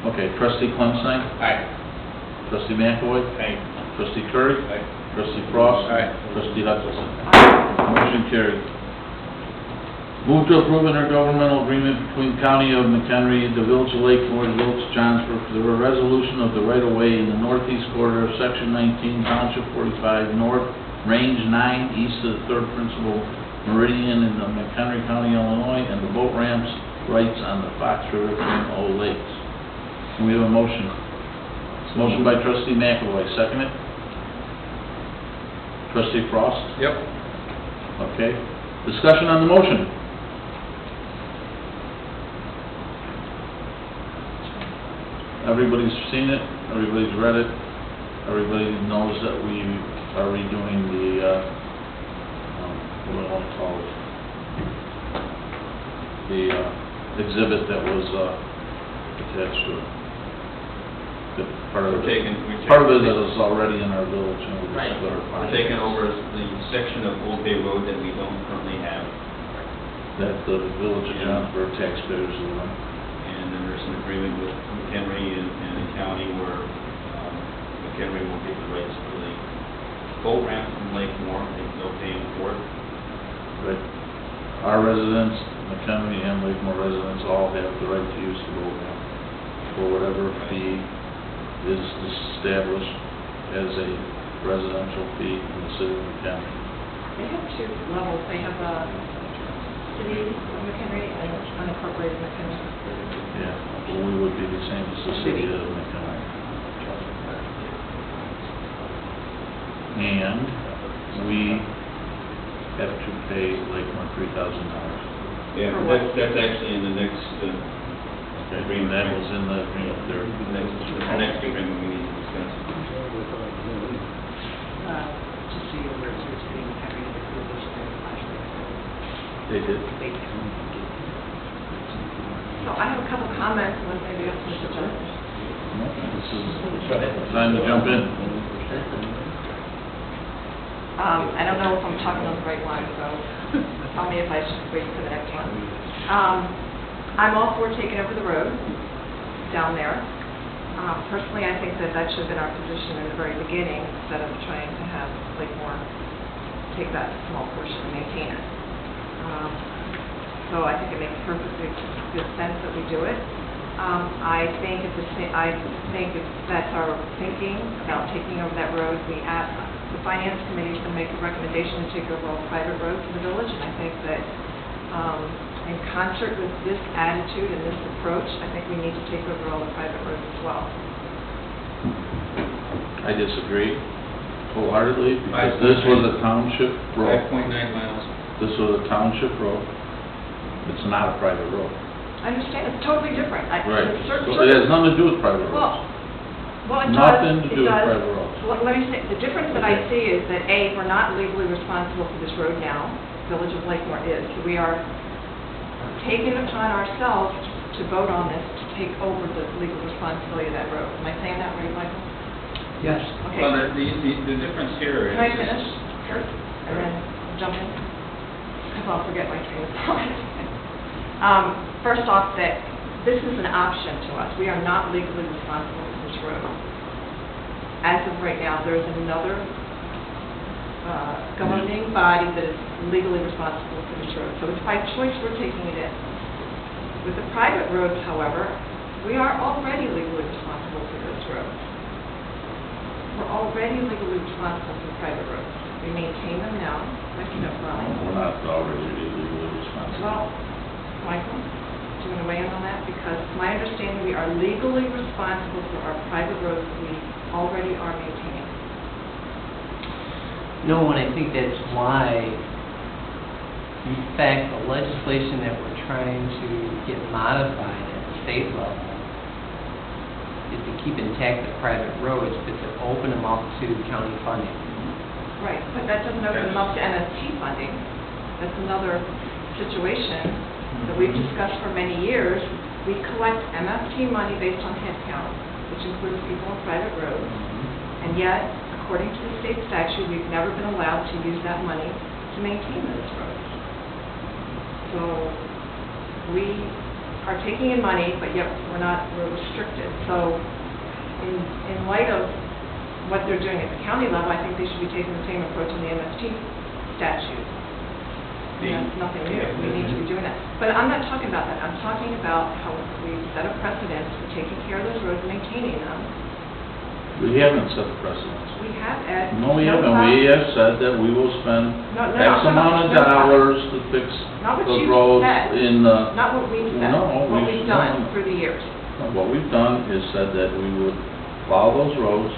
Okay, trustee Clemstein? Aye. Trustee McAvoy? Aye. Trustee Curry? Aye. Trustee Frost? Aye. Trustee Hutchison? Motion carried. Move to approve an intergovernmental agreement between County of McHenry, the Village of Lakemore, the Village of Johnsburg for the resolution of the right-of-way in the northeast quarter of Section 19, Township 45, North, Range 9, east of the third principal meridian in the McHenry County, Illinois, and the boat ramps rights on the Fox River and Old Lakes. Can we have a motion? Motion by trustee McAvoy, second it? Trustee Frost? Yep. Okay. Discussion on the motion? Everybody's seen it, everybody's read it, everybody knows that we are redoing the, what do I want to call it? The exhibit that was attached to it. The part of it, part of it is already in our village, and we're just clarifying. We're taking over the section of Old Bay Road that we don't currently have, That the Village of Johnsburg taxpayers will run. and then there's an agreement with McHenry and the county where McHenry will get the rights for the boat ramp from Lake Moore, they'll pay for it. Right. Our residents, McHenry and Lakemore residents, all have the right to use the boat ramp for whatever fee is established as a residential fee in the city of McHenry. They have 2 levels. They have a city of McHenry and unincorporated McHenry. Yeah, well, we would be the same as the city of McKinley. And we have to pay Lakemore $3,000. Yeah, but that's actually in the next, Okay, that was in the agreement there. next agreement we need to discuss. Just so you're aware, it's being carried in the previous They did. So I have a couple comments, unless maybe you have Mr. Jones. This is time to jump in. I don't know if I'm talking on the right line, so tell me if I should wait for the next one. I'm all for taking over the road down there. Personally, I think that should have been our position in the very beginning, instead of trying to have Lakemore take that small portion and maintain it. So I think it makes perfectly good sense that we do it. I think if that's our thinking about taking over that road, the finance committee is going to make a recommendation to take over all private roads in the village, and I think that in concert with this attitude and this approach, I think we need to take over all the private roads as well. I disagree wholeheartedly, because this was a township road. 5.9 miles. This was a township road. It's not a private road. I understand, it's totally different. Right. So it has nothing to do with private roads. Well, it does. Nothing to do with It does. private roads. Let me say, the difference that I see is that, A, we're not legally responsible for this road now. Village of Lakemore is. So we are taking it upon ourselves to vote on this, to take over the legal responsibility of that road. Am I saying that right, Michael? Yes. Okay. Well, the difference here is... Can I finish, Kurt, and then jump in? Because I'll forget my train of thought. First off, that this is an option to us. We are not legally responsible for this road. As of right now, there is another governing body that is legally responsible for this road. So it's by choice we're taking it in. With the private roads, however, we are already legally responsible for those roads. We're already legally responsible for private roads. We maintain them now, like you know, We're not already legally responsible. Well, Michael, do you want to weigh in on that? Because it's my understanding we are legally responsible for our private roads that we already are maintaining. No, and I think that's why, in fact, the legislation that we're trying to get modified at the state level is to keep intact the private roads, but to open them up to county funding. Right, but that doesn't open them up to MST funding. That's another situation that we've discussed for many years. We collect MST money based on head count, which includes people on private roads, and yet, according to the state statute, we've never been allowed to use that money to maintain those roads. So we are taking in money, but yet we're restricted. So in light of what they're doing at the county level, I think they should be taking the same approach in the MST statute. And that's nothing new. We need to be doing that. But I'm not talking about that. I'm talking about how we set a precedent for taking care of those roads and maintaining them. We haven't set the precedence. We have, Ed. No, we haven't. We have said that we will spend X amount of dollars to fix Not what the you roads said. in the... Not what we've said. No, What we've done through the years. What we've done is said that we would plow those roads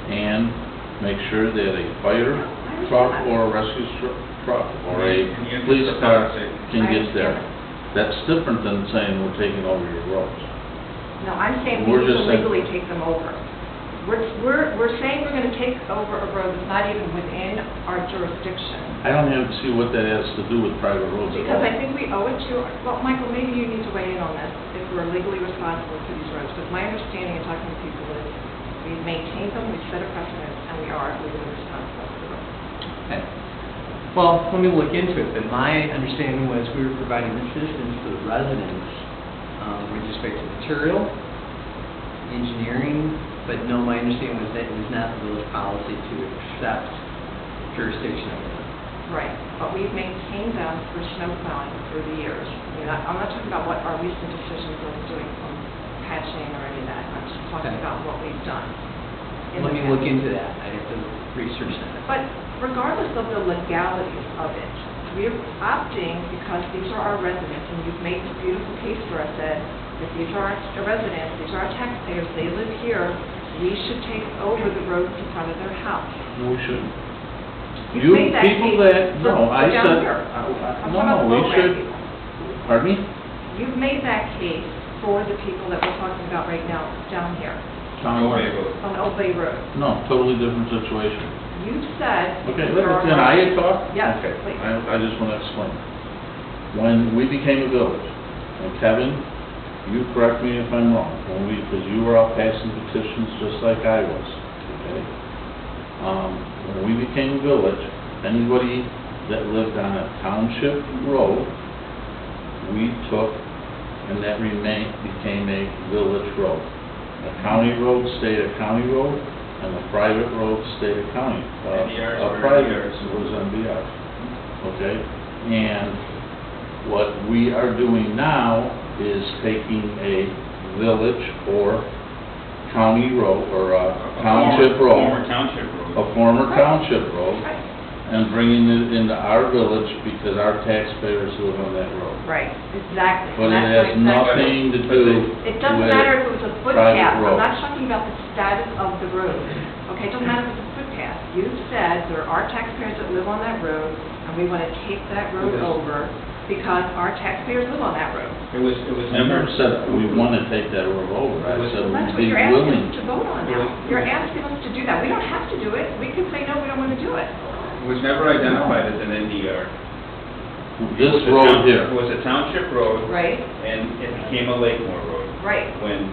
and make sure that a fire truck or a rescue truck or a police car can get there. That's different than saying we're taking over your roads. No, I'm saying we We're need just to saying- legally take them over. We're saying we're going to take over a road that's not even within our jurisdiction. I don't even see what that has to do with private roads at Because all. I think we owe it to, well, Michael, maybe you need to weigh in on this, if we're legally responsible for these roads. Because my understanding in talking to people is we've maintained them, we've set a precedent, and we are legally responsible for the roads. Okay. Well, let me look into it, but my understanding was we were providing assistance to the residents with respect to material, engineering, but no, my understanding was that it was not the village policy to accept jurisdiction over them. Right, but we've maintained them for snow plowing through the years. I mean, I'm not talking about what our recent decisions are doing from patching or any of that. I'm just talking Okay. about what we've done. in Let the me past. look into that. I have to research that. But regardless of the legalities of it, we're opting, because these are our residents, and you've made this beautiful case for us, that If these are our residents, these are our taxpayers, they live here, we should take over the roads in front of their house. No, we shouldn't. You've You made that people case that, no, for I down said, here. I'm no, talking about no, we low-rent should, people. pardon me? You've made that case for the people that we're talking about right now, down here, Tom, Okay, well, on Old Bay Road. no, totally different situation. You said. Okay, there are- can I talk? Yes, Okay, please. I just want to explain. When we became a village, and Kevin, you correct me if I'm wrong, because you were out passing petitions just like I was, okay? When we became a village, anybody that lived on a township road, we took, and that became a village road. A county road stayed a county road, and a private road stayed a county. NDRs A were private NDRs. was NDR, okay? And what we are doing now is taking a village or county road, or a township road, Former township road. a former township road, Right, and bringing it into our village because our taxpayers live on that road. right, exactly. But it That's has what I said. nothing to do It doesn't with matter if it was a private footpath, I'm roads. not talking about the status of the road, okay? It doesn't matter if it's a footpath. You said there are taxpayers that live on that road, and we want to take that road Yes. over because our taxpayers live on that road. It was I never. never said we want to take that road over, I said Well, that's what we'd be you're asking willing. us to vote on now. You're asking us to do that. We don't have to do it. We can say, no, we don't want to do it. It was never identified as an NDR. This It was a road town- here, It was a township road, Right? and it became a Lakemore road Right. when,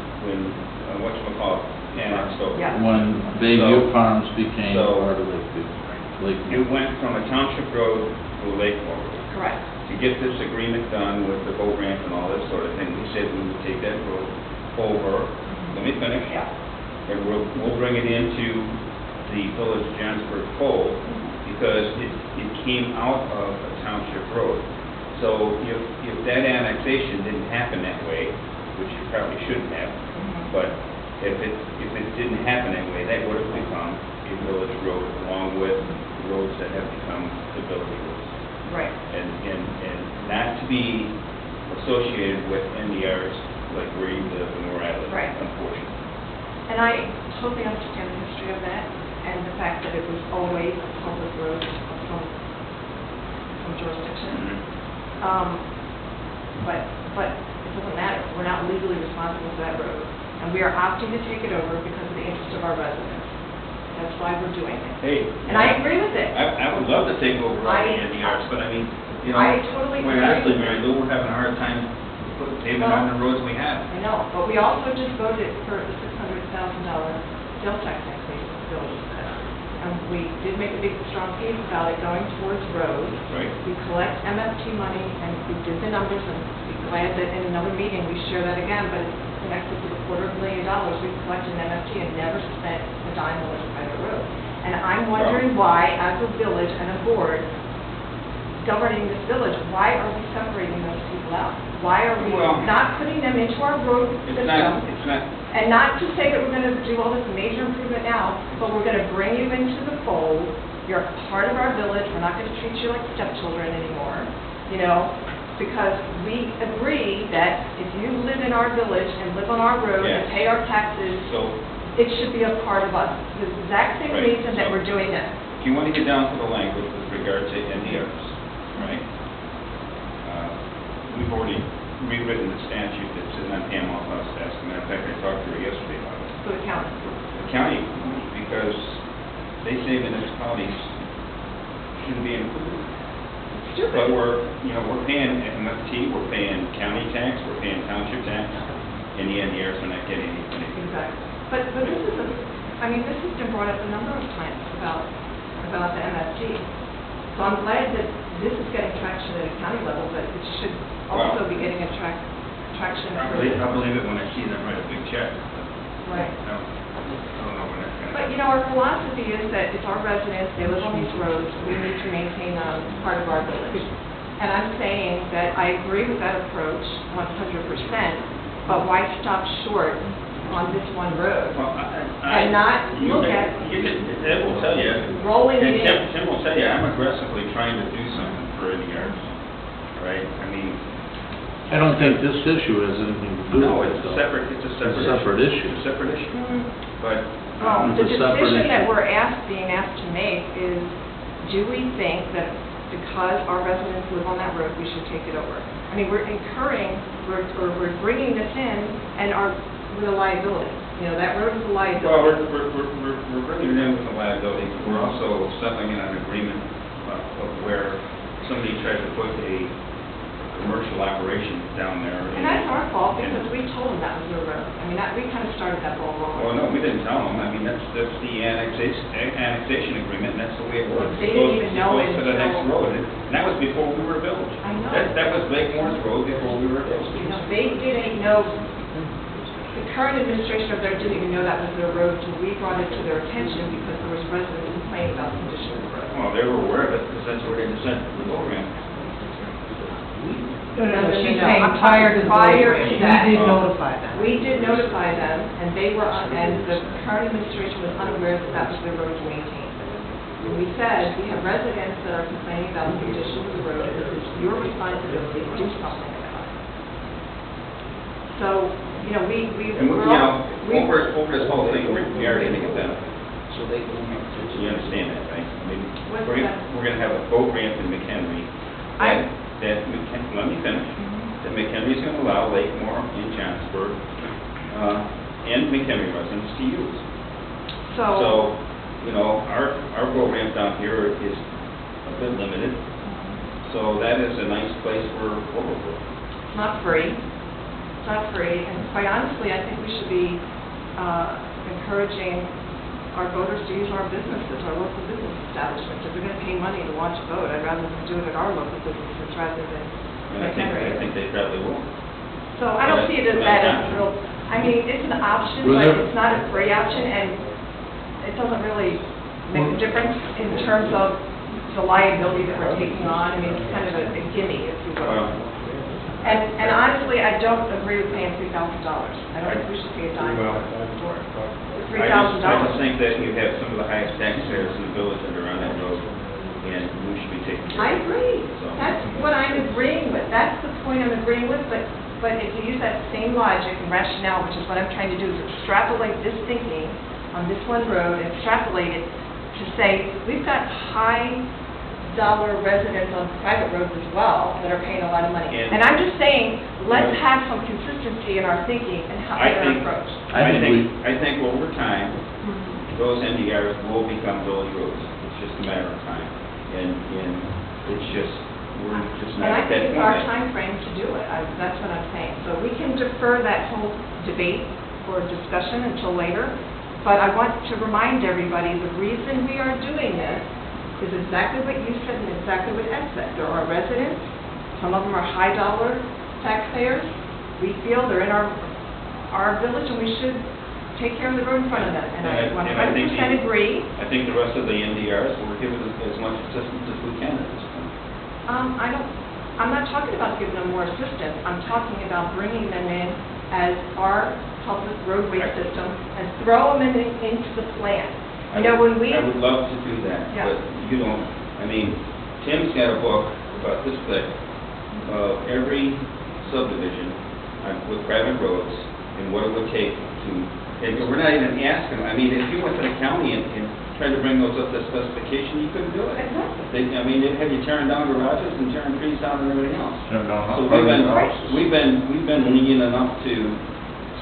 whatchamacallit, annexed over. Yeah. when Bayview So- Farms became so- part of Lakeview. It went from a township road to a Lakemore road. Correct. To get this agreement done with the boat ramp and all this sort of thing, we said we would take that road over, let me finish, Yeah. and we'll bring it into the Village of Johnsburg fold, because it came out of a township road. So if that annexation didn't happen that way, which it probably shouldn't have, but if it didn't happen that way, that would have become a village road along with roads that have become the village roads. Right. And not to be associated with NDRs like where you live and where I live, Right. unfortunately. And I totally understand the history of that and the fact that it was always a public road of some jurisdiction. But it doesn't matter. We're not legally responsible for that road. And we are opting to take it over because of the interest of our residents. That's why we're doing it. Hey. And I agree with it. I would love to take over all the NDRs, but I mean, you know, I totally quite agree. honestly, Mary Lou, we're having a hard time putting pavement on the roads we have. I know, but we also just voted for the $600,000 sales tax increase in the village. And we did make a big, strong case about it going towards roads. Right. We collect MFT money, and we did the numbers, and we're glad that in another meeting, we share that again, but it's in excess of $250,000 we've collected in MFT and never spent a dime on a private road. And I'm wondering why, as a village and a board governing this village, why are we separating those people out? Why are we Well, not putting them into our road It's system? not, And not to say that we're going to do all this major improvement now, but we're going to bring you into the fold. You're a part of our village. We're not going to treat you like stepchildren anymore, you know, because we agree that if you live in our village and live on our road and Yeah. pay our taxes, so it should be a part of us. The exact same Right. reason that we're doing this. if you want to get down to the language with regard to NDRs, right? We've already rewritten the statute that's in on Pam Alpha's desk. As a matter of fact, I talked to her yesterday about it. For the county. The county, because they say municipalities shouldn't be included. Stupid. But we're paying MFT, we're paying county tax, we're paying township tax, and the NDRs are not getting anything. Exactly. But this is this has been brought up a number of times about the MFT. So I'm glad that this is getting traction at a county level, but it should also Wow. be getting traction I for... believe it when I see them write a big check. Right. No, I don't know when that's gonna. But, our philosophy is that it's our residents, they live on these roads, we need to maintain them as part of our village. And I'm saying that I agree with that approach 100%, but why stop short on this one road? Well, And not look at Ed will tell you. rolling it in. Tim will tell you, I'm aggressively trying to do something for NDRs, right? I mean, I don't think this issue has anything to do No, with it. it's a though. separate, It's a separate issue. It's a separate issue, but, Well, It's the a separate decision that issue. we're being asked to make is, do we think that because our residents live on that road, we should take it over? I mean, we're bringing this in and with a liability. You know, that road is a well, liability. we're bringing it in with a liability, but we're also settling in an agreement of where somebody tries to put a commercial operation down there. And that's our fault because we told them that was their road. I mean, we kind of started that ball rolling. Well, no, we didn't tell them. I mean, that's the annexation agreement, and that's the way it works. They didn't even know It goes to the next until- road, and that was before we were a village. I know. That was Lake Morris Road before we were a village. You know, they didn't know, the current administration of there didn't even know that was their road until we brought it to their attention because there was residents complaining about the condition of the road. Well, they were aware of it, because that's where they sent the program. No, she's No, saying I'm prior to prior the to we that. did notify them. We did notify them, and they were, and the current administration was unaware that that was their road to maintain. And we said, we have residents that are complaining about the condition of the road, and this is your responsibility to do something about it. So, you know, And, we're all, over this whole thing, we are getting a benefit. So they, You understand that, right? I mean, What's we're that? gonna have a boat ramp in McHenry. I- Let me finish. That McHenry's gonna allow Lakemore and Johnsburg, and McHenry residents to use. So, you know, our boat ramp down here is a bit limited. So that is a nice place for overflow. It's not free. It's not free, and quite honestly, I think we should be encouraging our voters to use our businesses, our local business establishments. If they're going to pay money to launch a boat, I'd rather them do it at our local businesses rather than And I McHenry. think they probably will. So I don't see it as that as a real, I mean, it's an option, Was but there- it's not a free option, and it doesn't really make a difference in terms of the liability that we're taking on. I mean, it's kind of a gimme, if you will. Well, And honestly, I don't agree with paying $3,000. I don't think we should pay a dime for it. I just think that you have some of the highest taxpayers in the village that are on that road, and we should be taking care I of it. agree. So- That's what I'm agreeing with. That's the point I'm agreeing with, but if you use that same logic and rationale, which is what I'm trying to do, is extrapolate this thinking on this one road, and extrapolate it to say, we've got high-dollar residents on private roads as well that are paying a lot of money. And- And I'm just saying, let's have some consistency in our thinking and how I in our think- approach. I think over time, those NDRs will become village roads. It's just a matter of time. And it's just, we're just And not I at think that it's our point. time frame to do it. That's what I'm saying. So we can defer that whole debate or discussion until later. But I want to remind everybody, the reason we are doing this is exactly what you said and exactly what Ed said. There are residents, some of them are high-dollar taxpayers. We feel they're in our village, and we should take care of the road in front of them. And I And I think 100% agree. I think the rest of the NDRs will give it as much assistance as we can at this point. I'm not talking about giving them more assistance. I'm talking about bringing them in as our public roadway system and throw them into the plan. You know, when we... I would love to do that, Yeah. but you don't, I mean, Tim's got a book about this thick of every subdivision with private roads and what it would take to, and we're not even asking, I mean, if you went to the county and tried to bring those up to specification, you couldn't do it. Exactly. I mean, they'd have you tearing down garages and tearing trees down and everything else. Turn down So houses. we've been lenient enough to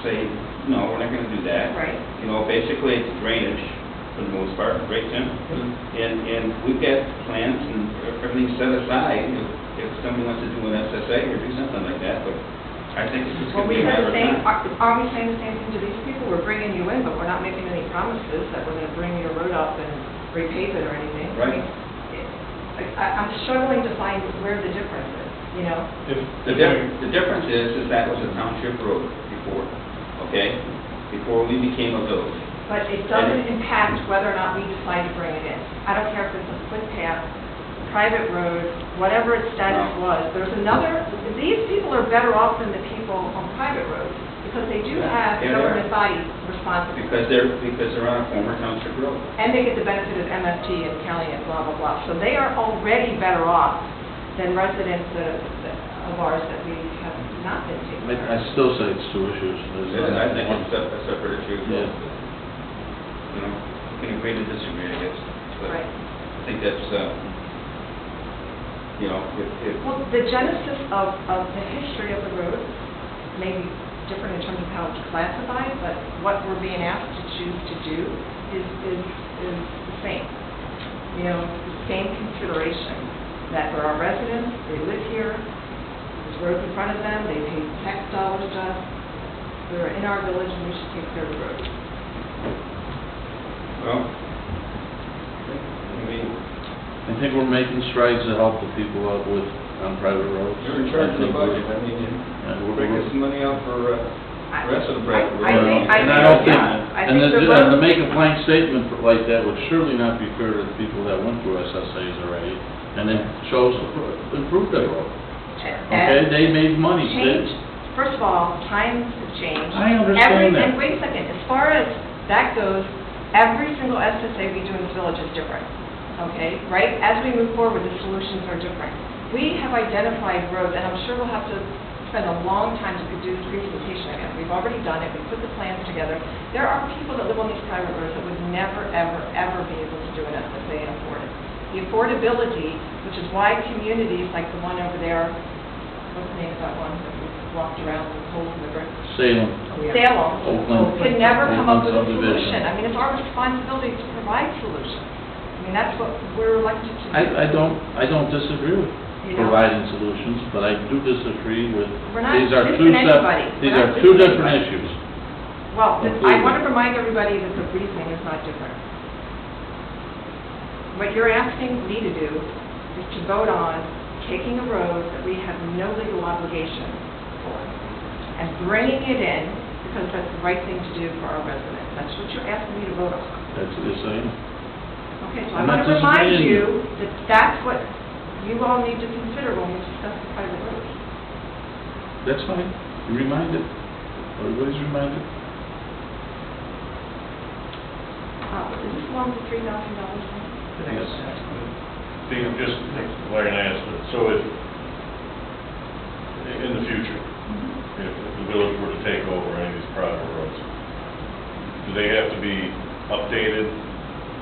say, no, we're not gonna do that. Right. You know, basically it's drainage for the most part, right, Tim? And we've got plans and everything set aside if somebody wants to do an SSA or do something like that, but I think it's just Well, gonna we be a said matter the of same, time. are we saying the same thing to these people? We're bringing you in, but we're not making any promises that we're gonna bring your road up and repave it or anything. I Right. mean, I'm struggling to find where the difference is, you know? The difference is that was a township road before, okay? Before we became a village. But it doesn't impact whether or not we decide to bring it in. I don't care if it's a footpath, private road, whatever its status No. was. There's another, these people are better off than the people on private roads because they do have Yeah, they are. government bodies responsible. Because they're on a former township road. And they get the benefit of MFT and county and blah, blah, blah. So they are already better off than residents of ours that we have not been taken care I of. still say it's two issues. There's And I not think one. it's a separate issue as well. Yeah. You know, we can agree to disagree, I guess. But Right. I think that's, you know, if Well, the genesis of the history of the road may be different in terms of how it's classified, but what we're being asked to choose to do is the same. You know, the same consideration, that for our residents, they live here, there's roads in front of them, they pay tax dollars to us, they're in our village, and we should take care of the roads. well, I mean, I think we're making strides to help the people out with, on private roads. you're in charge of the I think budget, we're- I mean, Yeah, we're bringing some money out for, I- rest of the private roads. I think- And I don't think, yeah, I and think to the roads- make a blank statement like that would surely not be fair to the people that went through SSAs already, and then chose to improve their road. Okay, they made money. Change, first of all, times have changed. I understand that. And wait a second, as far as that goes, every single SSA we do in this village is different, okay? Right? As we move forward, the solutions are different. We have identified roads, and I'm sure we'll have to spend a long time to do this presentation again. We've already done it, we put the plans together. There are people that live on these private roads that would never, ever, ever be able to do an SSA and afford it. The affordability, which is why communities like the one over there, what's the name of that one that we walked around the whole river? Salem. Salem, Oakland. could never come up with a Oakland subdivision. solution. I mean, it's our responsibility to provide solutions. I mean, that's what we're elected to do. I don't disagree with You know? providing solutions, but I do disagree with, We're not these are two dissing anybody. these We're are not two dissing different anybody. issues. Well, I Completely. want to remind everybody that the reasoning is not different. What you're asking me to do is to vote on taking a road that we have no legal obligation for and bringing it in because that's the right thing to do for our residents. That's what you're asking me to vote on. That's what you're saying. Okay, so I I'm want not to remind disagreeing. you that that's what you all need to consider when we discuss the private road. That's fine. You're reminded. Everybody's reminded. Is this one with $3,000? Yes. Steve, just like I asked, so if, in the future, if the village were to take over any of these private roads, do they have to be updated,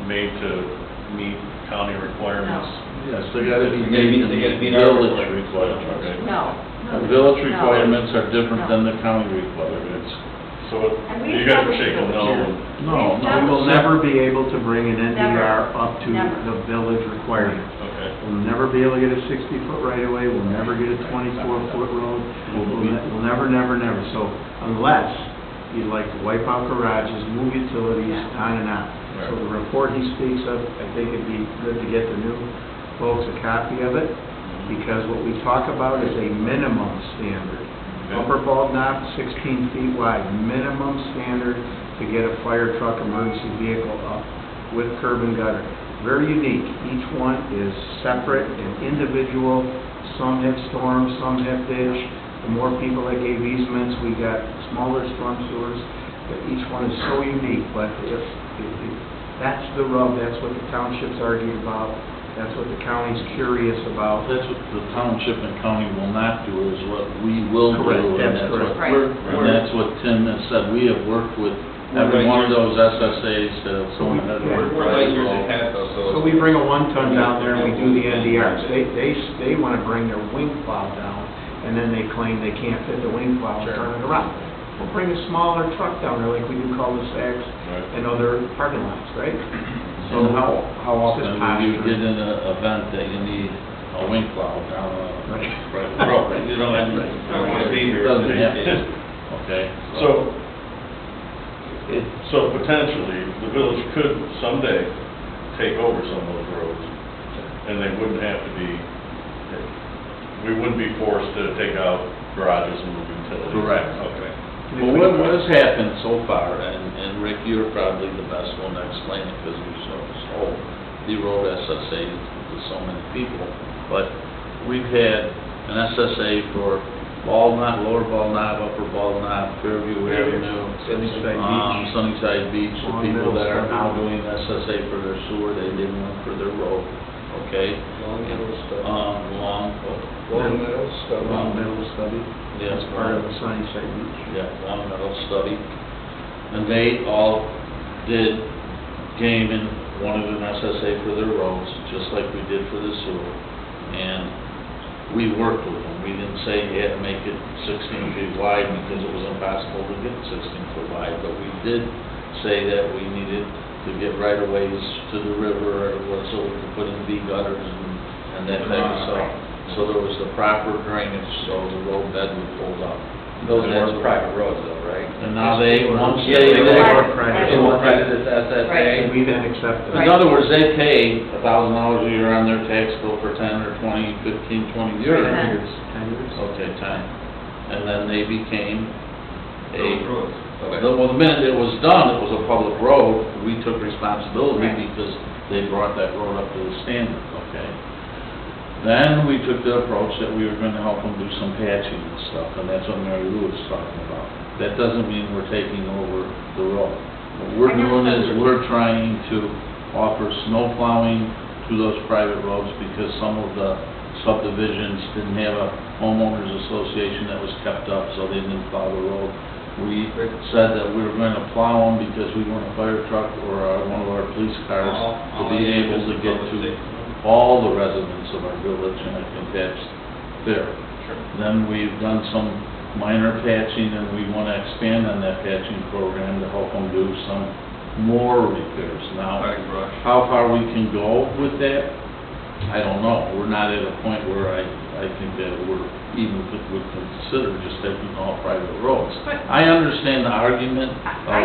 made to meet county requirements? Yes, they gotta be They made gotta in be the our village requirements. requirements. No. The village No. requirements are different No. than the county requirements. So And we you guys are established shaking the no. village. No, We We will never be able to bring an NDR up to Never. the village requirements. Okay. We'll never be able to get a 60-foot right-of-way, we'll never get a 24-foot road, we'll never, never. So unless you'd like to wipe out garages, move utilities, on and on. So the report he speaks of, I think it'd be good to get the new folks a copy of it, because what we talk about is a minimum standard. Upper bulb knob, 16 feet wide, minimum standard to get a fire truck emergency vehicle up with curb and gutter. Very unique. Each one is separate and individual. Some have storm, some have ditch. The more people that gave easements, we got smaller storm sewers. But each one is so unique, but that's the rub, that's what the townships argued about. That's what the county's curious about. That's what the township and county will not do, is what we will do. Correct, and that's what correct. we're- And that's what Tim has said. We have worked with every one of those SSAs that someone had worked We're light years with. ahead though, so. So we bring a 1-ton down there and we do the NDRs. They want to bring their wing plow down, and then they claim they can't fit the wing plow and turn it around. We'll bring a smaller truck down there like we do cul-de-sacs and other parking lots, right? So how often It's just do you posture. get in an event that you need a wing plow down a Right. road? You know, and I don't wanna be here. it doesn't happen. Okay? So potentially, the village could someday take over some of those roads, and they wouldn't have to be, we wouldn't be forced to take out garages and move utilities. Correct. Okay. Well, what has happened so far, and Rick, you're probably the best one to explain it, because you sold the road SSA to so many people, but we've had an SSA for Bald Knob, Lower Bald Knob, Upper Bald Knob, Fairview Avenue, Sunnyside Beach, the Long people Meadow, that are now Sunny. doing SSA for their sewer, they did one for their road. okay? Long Meadow study. Long Meadow study. Yes, Yes, part of the sign segment. yeah, Long Meadow study. And they all did, came and wanted an SSA for their roads, just like we did for the sewer. And we worked with them. We didn't say you had to make it 16 feet wide because it was impossible to get 16 foot wide, but we did say that we needed to get right-of-ways to the river or so we could put in V gutters and that type of stuff. So there was the proper drainage, so the road bed would hold up. Those And that's weren't what- private roads though, right? And now they, once Yeah, they, they were private. private. They were private as SSA. Right. We then accepted. in other words, they pay $1,000 a year on their tax bill for 10 or 20, 15, 20 years. 10 years. 10 years. Okay, 10. And then they became Those a, roads. well, the minute it was done, it was a public road, we took responsibility Right. because they brought that road up to the standard, okay? Then we took the approach that we were gonna help them do some patching and stuff, and that's what Mary Lou was talking about. That doesn't mean we're taking over the road. What we're doing is we're trying to offer snow plowing to those private roads because some of the subdivisions didn't have a homeowners association that was kept up, so they didn't plow the road. We said that we were going to plow them because we want a fire truck or one of our police cars to be able to get to all the residents of our village, and I think that's fair. Then we've done some minor patching, and we want to expand on that patching program to help them do some more repairs. Now, how far we can go with that, I don't know. We're not at a point where I think that we're even would consider just taking all private roads. But- I understand the argument,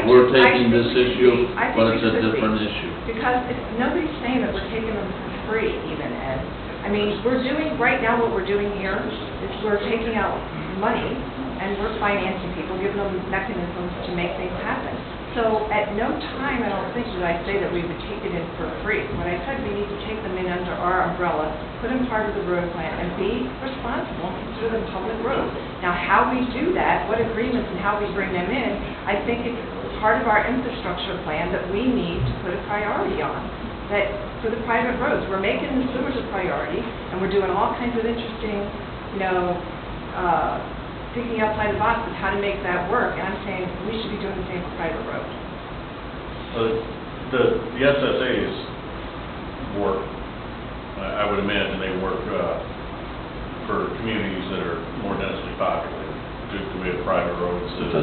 we're taking this issue, but it's a different issue. Because nobody's saying that we're taking them for free even, Ed. I mean, we're doing, right now what we're doing here is we're taking out money and we're financing people, giving them mechanisms to make things happen. So at no time, I don't think, did I say that we would take it in for free. When I said we need to take them in under our umbrella, put them part of the road plan, and be responsible and consider them public roads. Now, how we do that, what agreements and how we bring them in, I think it's part of our infrastructure plan that we need to put a priority on. That for the private roads, we're making the sewers a priority, and we're doing all kinds of interesting, thinking outside the box of how to make that work, and I'm saying we should be doing the same for private roads. The SSA's work, I would imagine they work for communities that are more densely populated. Do we have private roads? It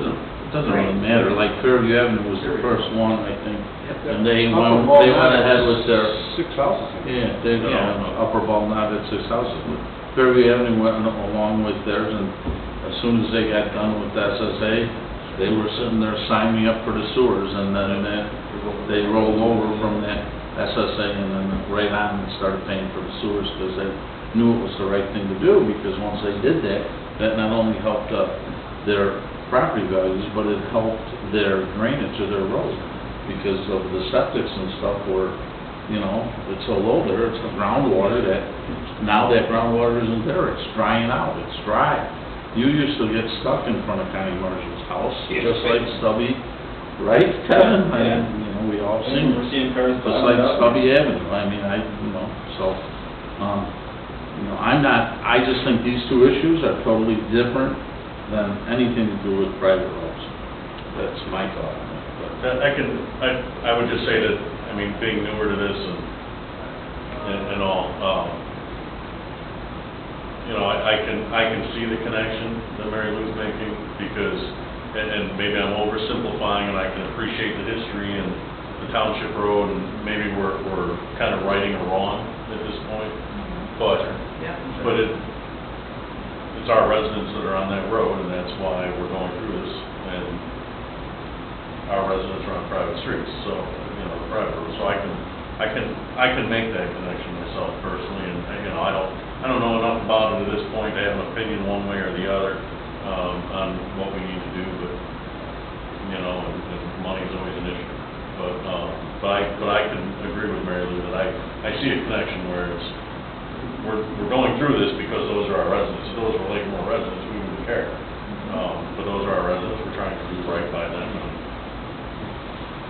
doesn't really matter, like Fairview Avenue was the first one, I think, and they went ahead with their, 6 houses. Upper Ball, not at 6 houses, but Fairview Avenue went along with theirs, and as soon as they got done with the SSA, they were sitting there signing up for the sewers, and then they rolled over from that SSA and then right on and started paying for the sewers because they knew it was the right thing to do, because once they did that, that not only helped their property values, but it helped their drainage of their road, because of the septics and stuff were, it's so low there, it's the groundwater that, now that groundwater isn't there, it's drying out, it's dry. You used to get stuck in front of Connie Marshall's house, just like Stubby, right, Kevin? We all seen it. We're seeing cars. Just like Stubby Avenue, I just think these two issues are totally different than anything to do with private roads. That's my thought on it. But I would just say that, being newer to this and all, I can see the connection that Mary Lou's making, because, and maybe I'm oversimplifying, and I can appreciate the history and the township road, and maybe we're kind of righting a wrong at this point, but it's our residents that are on that road, and that's why we're going through this, and our residents are on private streets, so, the private road, so I can make that connection myself personally, and, I don't know enough about it at this point to have an opinion one way or the other, on what we need to do, but, and money's always an issue. But I can agree with Mary Lou that I see a connection where we're going through this because those are our residents. If those were Lakemore residents, we wouldn't care. But those are our residents, we're trying to do right by them.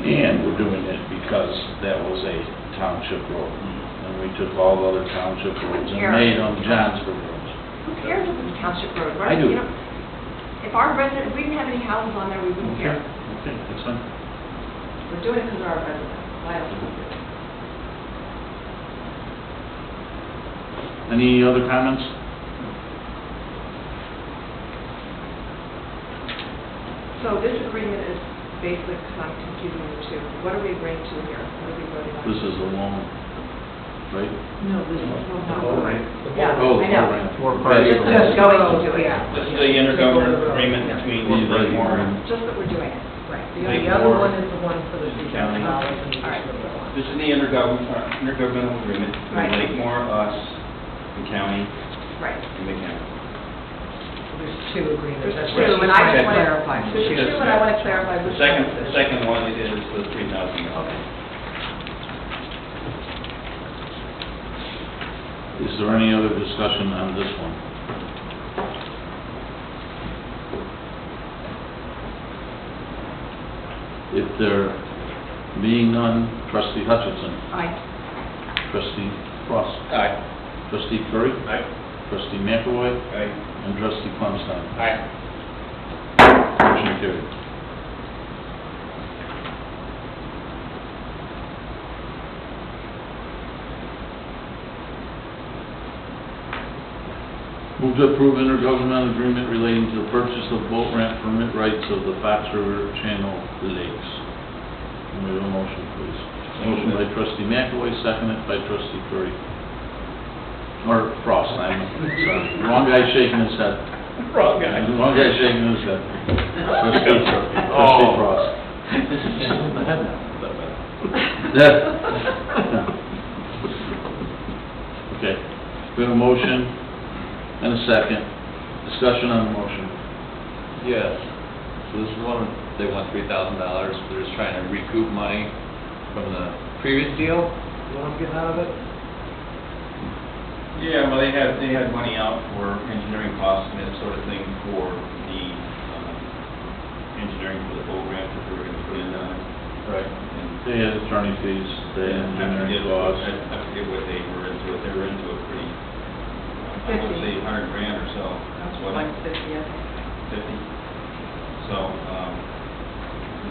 And we're doing it because that was a township road. And we took all the other township roads and Here. made them Johnsburg roads. Who cares if it's a township road? I do. You know, if our resident, if we didn't have any houses on there, we wouldn't Okay, care. okay, that's fine. We're doing it because of our residents. I don't know. Any other comments? So this agreement is basically, because I'm confusing the two, what are we agreeing to here? What are we voting on? This is a loan, right? No, this is No. not. Yeah, Oh, I know. Four We're parties. just going to do it. Yeah. This is the intergovernmental agreement between the Lakemore. Just that we're doing it. Right, Like the other more- one is the one for the $3,000 and the All right. other one. This is the intergovernmental agreement Right. between Lakemore, us, the county, Right. and the county. There's two agreements. There's That's two, what she's and I trying just to want to, clarify. there's two, and I want to clarify The which second, one. the second one is the $3,000. Okay. Is there any other discussion on this one? If there being none, trustee Hutchinson, Aye. trustee Frost, Aye. trustee Curry, Aye. trustee McAvoy, Aye. and trustee Plumstein. Aye. Motion carried. Move to approve intergovernmental agreement relating to the purchase of boat ramp permit rights of the Fox River Channel Lakes. Can we have a motion, please? Motion by trustee McAvoy, seconded by trustee Curry. Or Frost, I'm sorry. Wrong guy shaking his head. Wrong guy. Wrong guy shaking his head. Trustee Frost. Okay, we have a motion and a second. Discussion on the motion. Yes. So this is one, they want $3,000, they're just trying to recoup money from the previous deal? You want to get out of it? Yeah, well, they had money out for engineering costs and that sort of thing for the engineering for the boat ramp that they were going to put in on it. Right. And They had attorney fees, they had engineering costs. I forget what they were into it. They were into it pretty, I would 50. say $100,000 or so. That's What? like 50, I think. 50. So,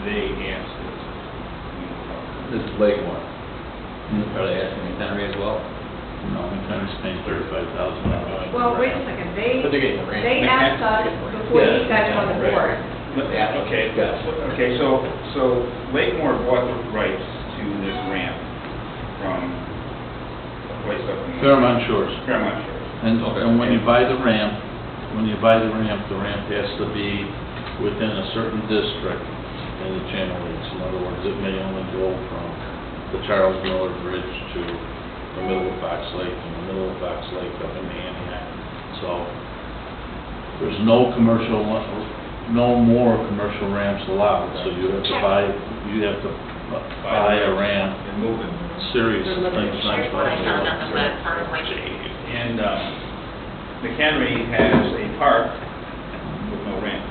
they asked us, This is Lakemore. Are they asking McHenry as well? No, McHenry's paying $35,000. Well, wait a second, But they're getting the ramp. they asked us before you guys were on the board. Okay, so Lakemore bought the rights to this ramp from a place up in... Fairmont Shores. Fairmont Shores. And when you buy the ramp, the ramp has to be within a certain district in the Channel Lakes. In other words, it may only go from the Charles Miller Bridge to the middle of Fox Lake, and the middle of Fox Lake up in Antioch. So there's no more commercial ramps allowed, so you have to buy a ramp. And move it. Serious things like that. And McHenry has a park with no ramp.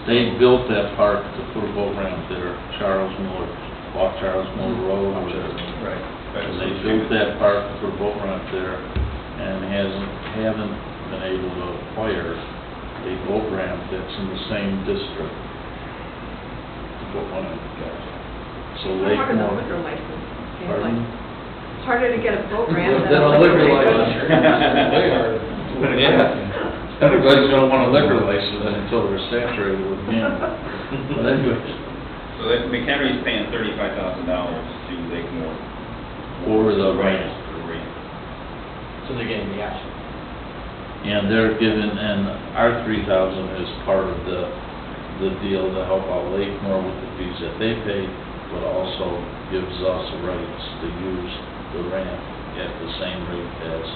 They built that park to put a boat ramp there, off Charles Miller Road, or whatever. Right. And they built that park to put a boat ramp there, and haven't been able to acquire a boat ramp that's in the same district. to put one in. So It's harder than a Lakemore. liquor license. Seems Pardon? like. It's harder to get a boat ramp than Then a a liquor liquor license. license. Way harder. Yeah. Everybody's gonna want a liquor license until they're saturated with gambling. But anyways, So that McHenry's paying $35,000 to Lakemore. for the Right, ramp. for the ramp. So they're getting the option. And they're given, and our 3,000 is part of the deal to help out Lakemore with the fees that they pay, but also gives us rights to use the ramp at the same rate as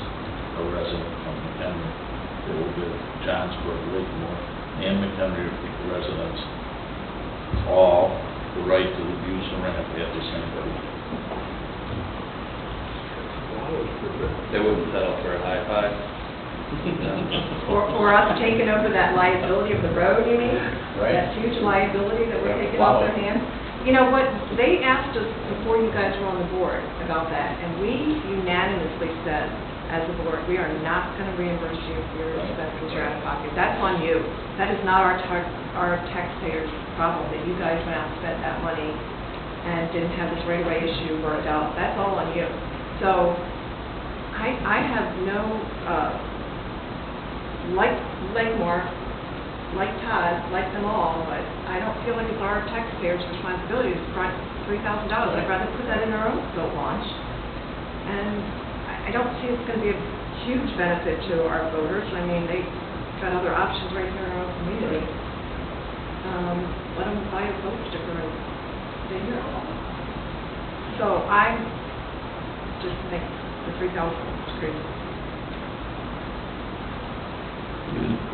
a resident from McHenry. It will give Johnsburg, Lakemore, and McHenry residents all the right to use the ramp at the same rate. They wouldn't settle for a high five? Or us taking over that liability of the road, you mean? Right. That huge liability that we're taking off their hands? You know what, they asked us before you guys were on the board about that, and we unanimously said, as a board, we are not going to reimburse you for your expenses or out of pocket. That's on you. That is not our taxpayers' problem, that you guys went out and spent that money and didn't have this right-of-way issue worked out. That's all on you. So, I have no, like Lakemore, like Todd, like them all, but I don't feel like it's our taxpayers' responsibility to front $3,000. I'd rather put that in our own boat launch. And I don't see it's going to be a huge benefit to our voters. I mean, they've got other options right here in our own community. Let them buy a boat sticker and stay here. So I just think the $3,000 is crazy.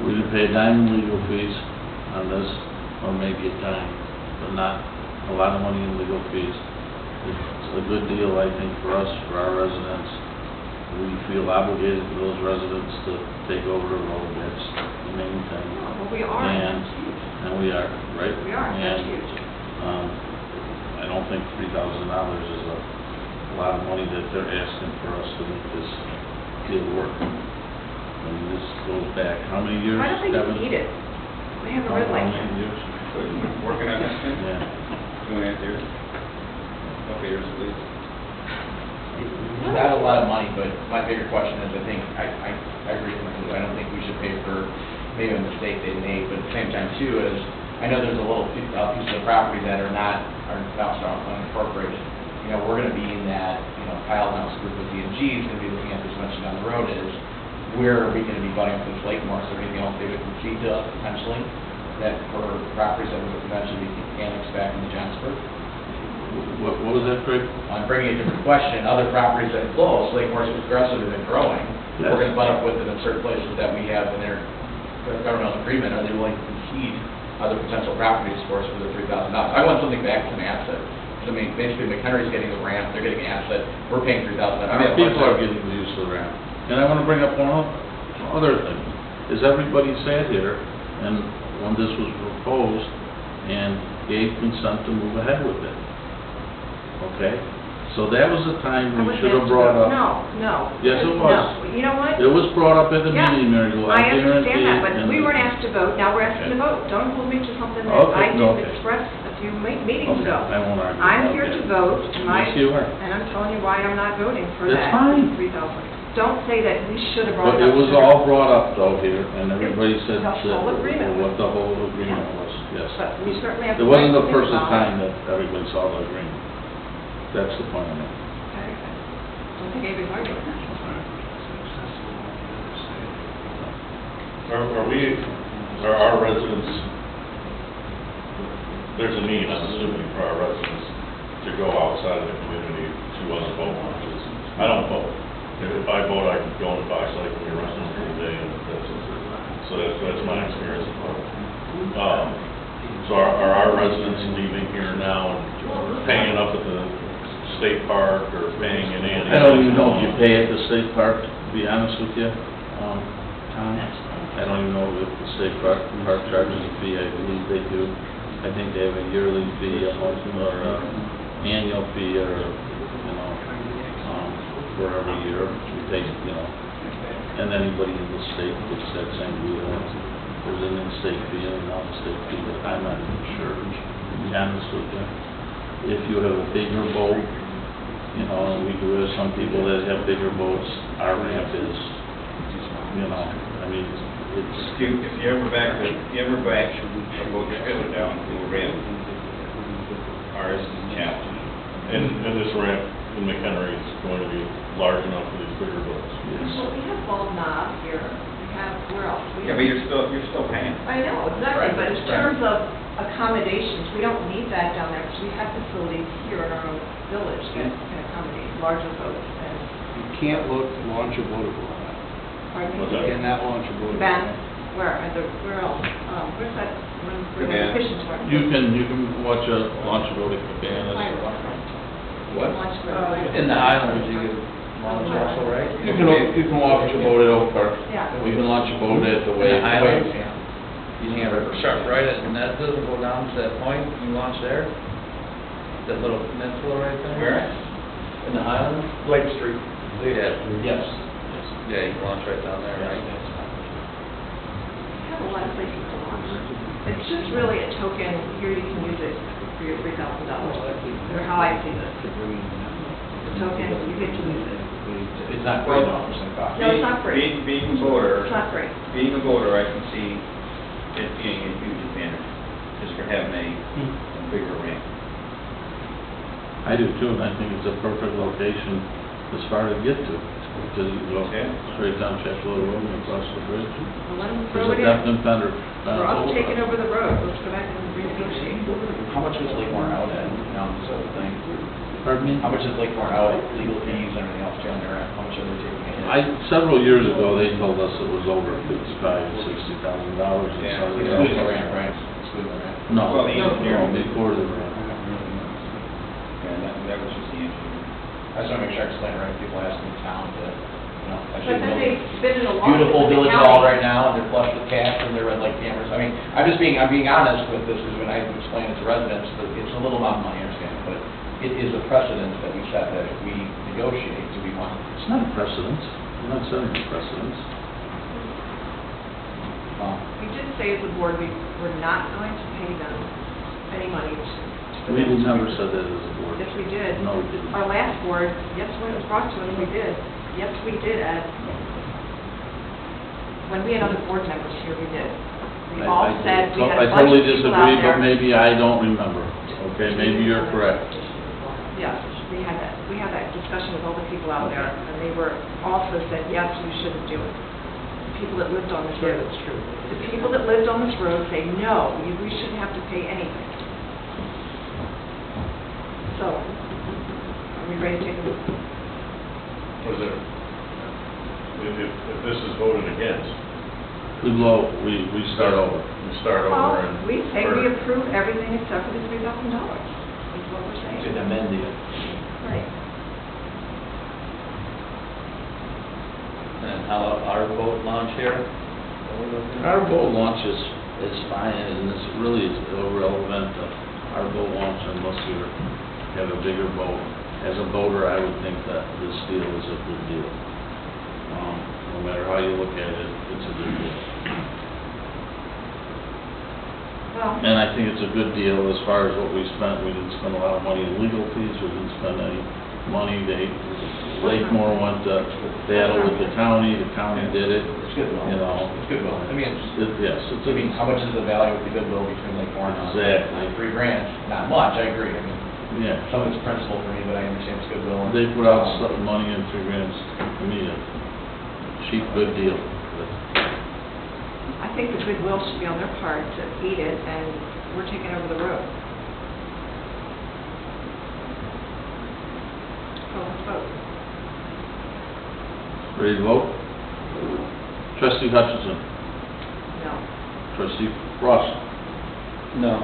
We would pay a dime in legal fees on this, or maybe a dime, but not a lot of money in legal fees. It's a good deal, I think, for us, for our residents. We feel obligated to those residents to take over the road. That's the main thing. Well, we are, and that's huge. And we are, right? We are, that's huge. I don't think $3,000 is a lot of money that they're asking for us to make this deal work. I mean, this goes back, how many years? I don't think Kevin? you need it. We have a red light. How many years? Working on this thing? Yeah. 2.5 years. Couple years at least. It's not a lot of money, but my bigger question is, I agree with you. I don't think we should pay for maybe a mistake they made, but at the same time too is, I know there's a little piece of property that are now unincorporated. You know, we're gonna be in that, you know, Kyle House group with D&G is gonna be looking at this much down the road is, where are we gonna be butting up this Lakemore? Is there anything else they would concede to us potentially, that for properties that would eventually be annexed back into Johnsburg? What was that, Craig? I'm bringing a different question, other properties that are close, Lakemore's progressive and growing, Yes. we're gonna butt up with it in certain places that we have in their governmental agreement, are they willing to concede other potential properties for us for the $3,000? I want something back as an asset. I mean, basically McHenry's getting the ramp, they're getting an asset, we're paying $3,000. People are getting the use of the ramp. And I want to bring up one other thing, is everybody sat here, and when this was proposed, and gave consent to move ahead with it. Okay? So that was the time we should have brought up. No. Yes, it was. No, you know what? It was brought up at the Yeah, meeting, Mary Lou, I understand guarantee that, but and- we weren't asked to vote, now we're asked to Okay. vote. Don't hold me to something that Okay, I no, didn't okay. express a few meetings Okay, ago. I won't argue. I'm here to Okay. vote, Yes, you are. and I'm telling you why I'm not voting for That's that. fine. 3,000. Don't say that we should have brought But it up. it was sooner. all brought up though here, and everybody said The that whole agreement what was- the whole agreement was, yes. But we certainly have It to wasn't the think first about it. time that everybody saw the agreement. That's the point of it. Okay. Don't think anybody's arguing that. Are our residents, there's a need, I'm assuming, for our residents to go outside of the community to other boat launches. I don't boat. If I boat, I can go on a box lake and be resting for the day, and that's it. So that's my experience of boating. So are our residents leaving here now and paying up at the state park or paying in any? I don't even know if you pay at the state park, to be honest with you, Tom. I don't even know if the state park charges a fee, I believe they do. I think they have a yearly fee, a monthly or annual fee, or, you know, for every year. We take, you know, and anybody in the state gets that same deal. There's an in-state fee and an out-of-state fee, but I'm not even sure, to be honest with you. If you have a bigger boat, you know, and we do have some people that have bigger boats, our ramp is, you know, I mean, it's, If you ever back a boat trailer down to a ramp, ours is capped. And this ramp in McHenry is going to be large enough for these bigger boats. Well, we have Bald Knob here, we have, where else? We Yeah, have- but you're still paying. I know, exactly, Right, but in right. terms of accommodations, we don't need that down there, because we have facilities here in our own village that can accommodate larger boats and, You can't launch a boat above that. pardon What's me? that? You cannot launch a boat above Ben, that. where else? Where's that, where the Cabana. fishing tour? you can watch a launch boat at Cabanas. What? In the Highlands, you could launch also, right? You can launch a boat at Oak Park. Yeah. We can launch a boat at the In Wave. the Highlands? You can't ever. Sharp, right, and that doesn't go down to that point, you launch there? That little peninsula right there? Where? In the Highlands? Lake Street. Yeah. Yes. Yeah, you can launch right down there, right? We have a lot of places to launch. It's just really a token, here you can use it for your $3,000, or how I see this. It's a token, you get to use it. It's not free, no, percent cost. No, it's not free. Being a voter, It's not free. being a voter, I can see it being a huge advantage, just for having a bigger ramp. I do too, and I think it's a perfect location as far to get to. Because you go Okay. straight down Chapel Road and across the bridge. Well, let them There's throw a it in. definite vendor. For us taking over the road, let's go back and renegotiate. How much was Lakemore out at, this whole thing? Pardon me? How much is Lakemore out, legal fees and everything else down there, how much are they taking in? Several years ago, they told us it was over $55,000, $60,000 and Yeah. so. Excluding the ramp, right? Excluding the ramp. No, Well, the engineering. before the ramp. And that was just the issue. I just want to make sure I explain it right, people asking the town to, I But should then know. they spin it along. Beautiful with the village county. hall right now, and they're flush with cash, and they're red light cameras. I mean, I'm being honest with this, because when I explain it to residents, that it's a little amount of money, I understand, but it is a precedent that we set that if we negotiate, do we want? It's not a precedent. We're not setting a precedent. We did say as a board, we're not going to pay them any money. We never said that as a board. Yes, we did. No, we didn't. Our last board, yes, when it was brought to us, we did. Yes, we did, Ed. When we had other board members here, we did. We all said, we had a I bunch totally of people disagree, out but there. maybe I don't remember. Okay, maybe you're correct. Yes, we had that discussion with all the people out there, and they were also said, yes, you shouldn't do it. The people that lived on this road. That's true. The people that lived on this road say, no, we shouldn't have to pay anything. So, are we ready to take a vote? Was it, if this is voted against, We start over. we start over Well, and... we say we approve everything except for the $3,000, is what we're saying. To amend it. Right. And how about our boat launch here? Our boat launch is fine, and it's really irrelevant, our boat launch, unless you have a bigger boat. As a boater, I would think that this deal is a good deal. No matter how you look at it, it's a good deal. Well, And I think it's a good deal as far as what we spent. We didn't spend a lot of money in legal fees, we didn't spend any money. Lakemore went to battle with the county did it, It's goodwill. you know. It's goodwill. I mean, Yes, it's a... how much is the value of the goodwill between Lakemore and us? Exactly. $3,000, not much, I agree. I mean, Yeah. some of it's principal for me, but I understand it's goodwill. They put out some money in $3,000, to me, a cheap, good deal. I think the goodwill should be on their part to eat it, and we're taking over the road. So let's vote. Ready to vote? Trustee Hutchinson. No. Trustee Frost. No.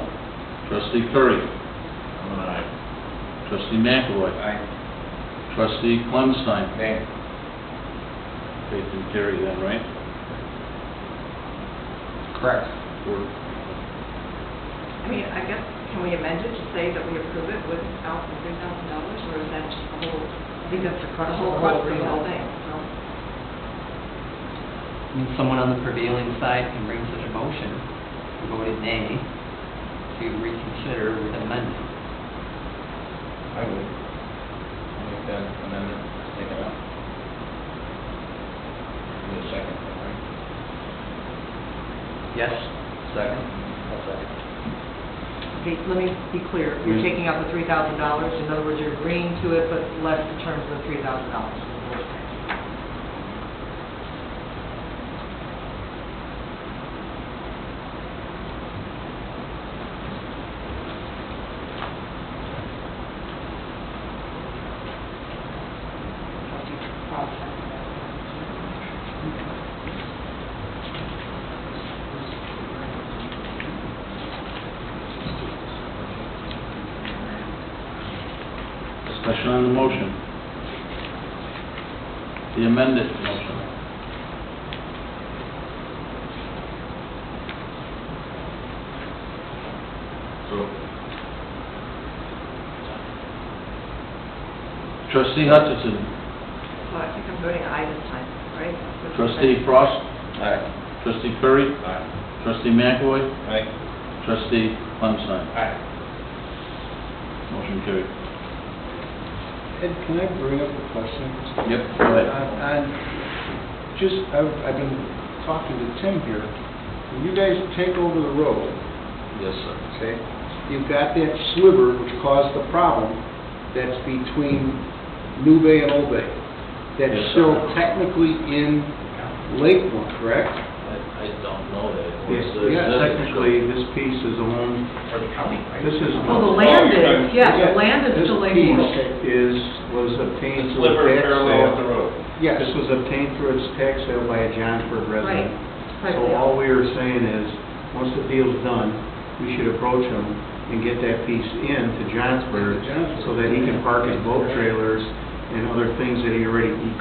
Trustee Curry. I'm an aye. Trustee McAvoy. Aye. Trustee Clemstein. Nay. They can carry that, right? Correct. I mean, I guess, can we amend it to say that we approve it without the $3,000, or is that just the whole? I think that's the crux The of whole the crux whole of the thing. whole thing, so. I mean, someone on the prevailing side can bring such a motion, voted nay, to reconsider with amendment. I would. I'll make that amendment, take it out. Give it a second, all right? Yes? Second? I'll second. Okay, let me be clear. You're taking out the $3,000. In other words, you're agreeing to it, but less the terms of the $3,000. Discussion on the motion. The amended motion. So, Trustee Hutchison. So I think I'm voting aye this time, right? Trustee Frost. Aye. Trustee Curry. Aye. Trustee McAvoy. Aye. Trustee Clemstein. Aye. Motion carried. Ed, can I bring up a question? Yep, go ahead. I've been talking to Tim here. When you guys take over the road, Yes, sir. okay, you've got that sliver which caused the problem that's between New Bay and Old Bay. That's Yes, sir. still technically in Lakemore, correct? I don't know that. Yes, technically, this piece is owned, this is. Oh, the land is, yeah, the land is still This Lakemore. piece was obtained through a Sliver tax parallel with the sale. road. Yes. This was obtained through its tax sale by a Johnsburg resident. Right. So all we were saying is, once the deal's done, we should approach him and get that piece in to Johnsburg so that he can park his boat trailers and other things that he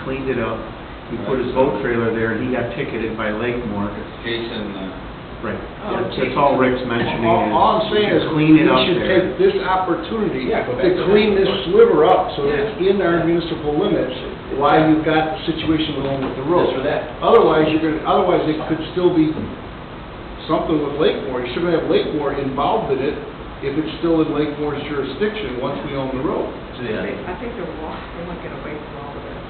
cleaned it up. He put his boat trailer there and he got ticketed by Lakemore. Jason, Right. Oh, That's all Rick's mentioning is. All I'm saying is, clean it up we should there. take this opportunity Yeah, go back to to clean that. this sliver up so that it's in our municipal limits while you've got the situation going with the road. Just for that. Otherwise, otherwise it could still be something with Lakemore. You're still gonna have Lakemore involved in it if it's still in Lakemore's jurisdiction once we own the road. I think they want to get away from all of this.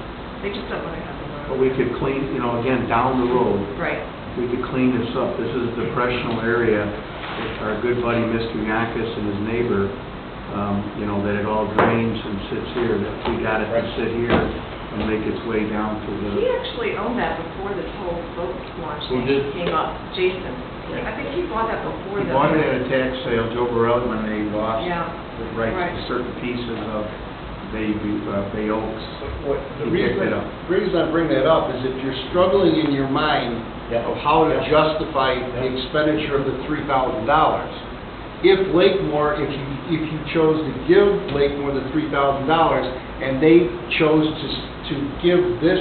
They just don't want to have the road. But we could clean, again, down the road, Right. we could clean this up. This is a depressional area. Our good buddy, Mr. Yankis, and his neighbor, that it all drains and sits here, that we got it to sit here and make its way down to He the... actually owned that before this whole boat launch Who thing did? came up. Jason. I think he bought that before We the... bought it at a tax sale, Joe Borelli, when they lost Yeah. the rights Right. to certain pieces of Bay Oaks. The He picked reason it up. I bring that up is if you're struggling in your mind of how to justify the expenditure of the $3,000, if Lakemore, if you chose to give Lakemore the $3,000 and they chose to give this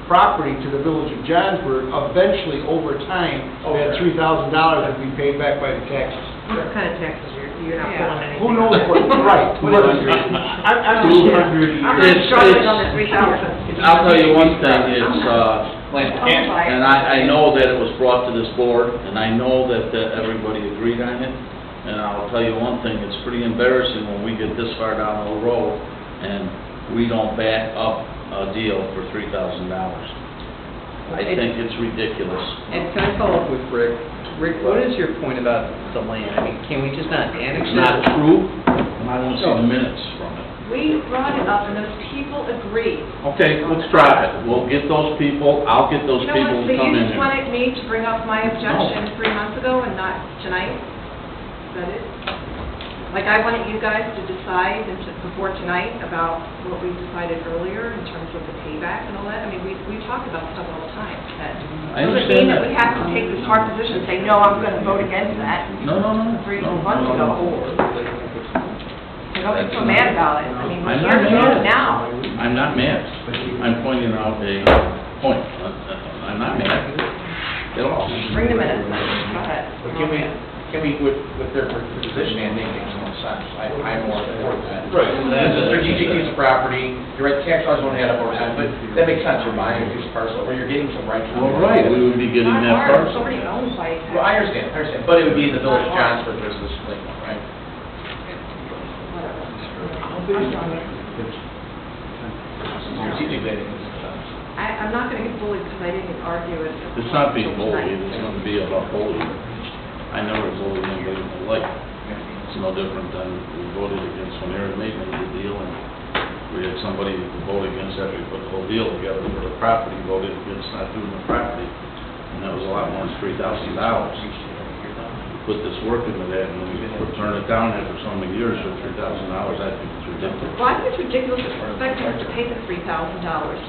property to the village of Johnsburg, eventually, over time, that $3,000 would be paid back by the taxes. What kind of taxes you're not Yeah. pulling anything? Who knows what, right. I'm just- 200 I'm years. not struggling on the 3,000. I'll tell you one thing, it's, And and I know that it was brought to this board, and I know that everybody agreed on it, and I'll tell you one thing, it's pretty embarrassing when we get this far down the road and we don't back up a deal for $3,000. I think it's ridiculous. And can I follow up with Rick? Rick, what is your point about the land? I mean, can we just not annex It's it? not true, and I want to see the minutes from it. we brought it up and those people agreed. Okay, let's drop it. We'll get those people, I'll get those You know people what, to so come you in just here. wanted me to bring up my objection 3 months ago and not tonight? Is that it? Like, I wanted you guys to decide before tonight about what we decided earlier in terms of the payback and all that. I mean, we talk about stuff all the time. That I doesn't understand mean that that. we have to take this hard position and say, no, I'm going to vote against that. No. 3 months ago. So don't get so mad about it. I mean, we're I'm here not to do mad. it now. I'm not mad. I'm pointing out a point. I'm not mad at all. Bring the minutes then. Go ahead. But can we, with their position, it makes more sense. I'm more for that. Right. It's a strategic use of property, you're right, tax laws don't add up over time, but that makes sense, you're buying a piece of parcel, or you're getting some rights. Well, right, we would be getting Not that hard. It's parcel. already owned by. Well, I understand, but it would be the village of Johnsburg versus Lakeville, right? Strategically, I think it's I'm not going to get bullied because I didn't argue it. It's not being bullied, it's going to be about bullying. I never bullied anybody in my life. It's no different than we voted against when Aaron made the deal, and we had somebody vote against after we put the whole deal together for the property, voted against not doing the property, and that was a lot more than $3,000. We put this work into that, and then we turn it down after so many years for $3,000, I think it's ridiculous. Well, I think it's ridiculous to expect us to pay the $3,000,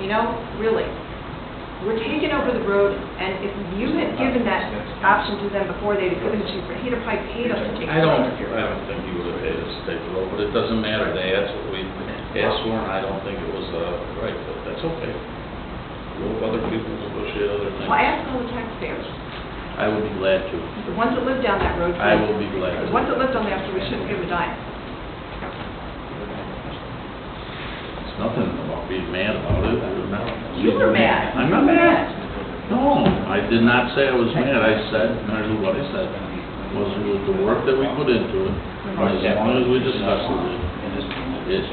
you know, really. We're taking over the road, and if you had given that option to them before, they'd have given it to you, he'd have probably paid us to take I the don't road. think he would have paid us to take the road, but it doesn't matter, that's what we asked for, and I don't think it was, right, but that's okay. We'll have other people negotiate other things. Well, ask all the taxpayers, I would be glad to. the ones that live down that road. I will be glad to. The ones that lived on there, so we shouldn't give a dime. It's nothing, be mad about it, or not. You were mad. I'm not mad. No, I did not say I was mad, I said, Mary Lou, what I said was with the work that we put into it, and as long as we discussed it, it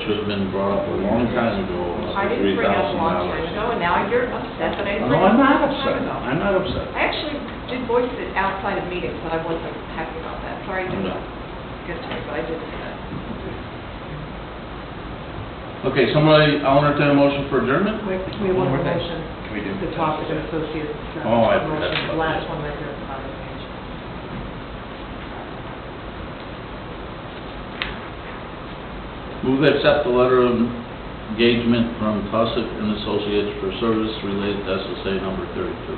should have been brought up a long time ago, I didn't bring it up a long time ago, and now you're upset that I didn't No, bring it I'm up a not long upset, time ago. I'm not upset. I actually did voice it outside of meetings, but I wasn't happy about that. Sorry, I didn't get to it, but I did say that. Okay, somebody, I'll entertain a motion for adjournment? Wait, we have one more motion. Can we do? The Topic and Associates. Oh, I forgot motion, about the last that. one right there at the bottom of the page. Move to accept the letter of engagement from Tussick and Associates for service related to SSA number 32.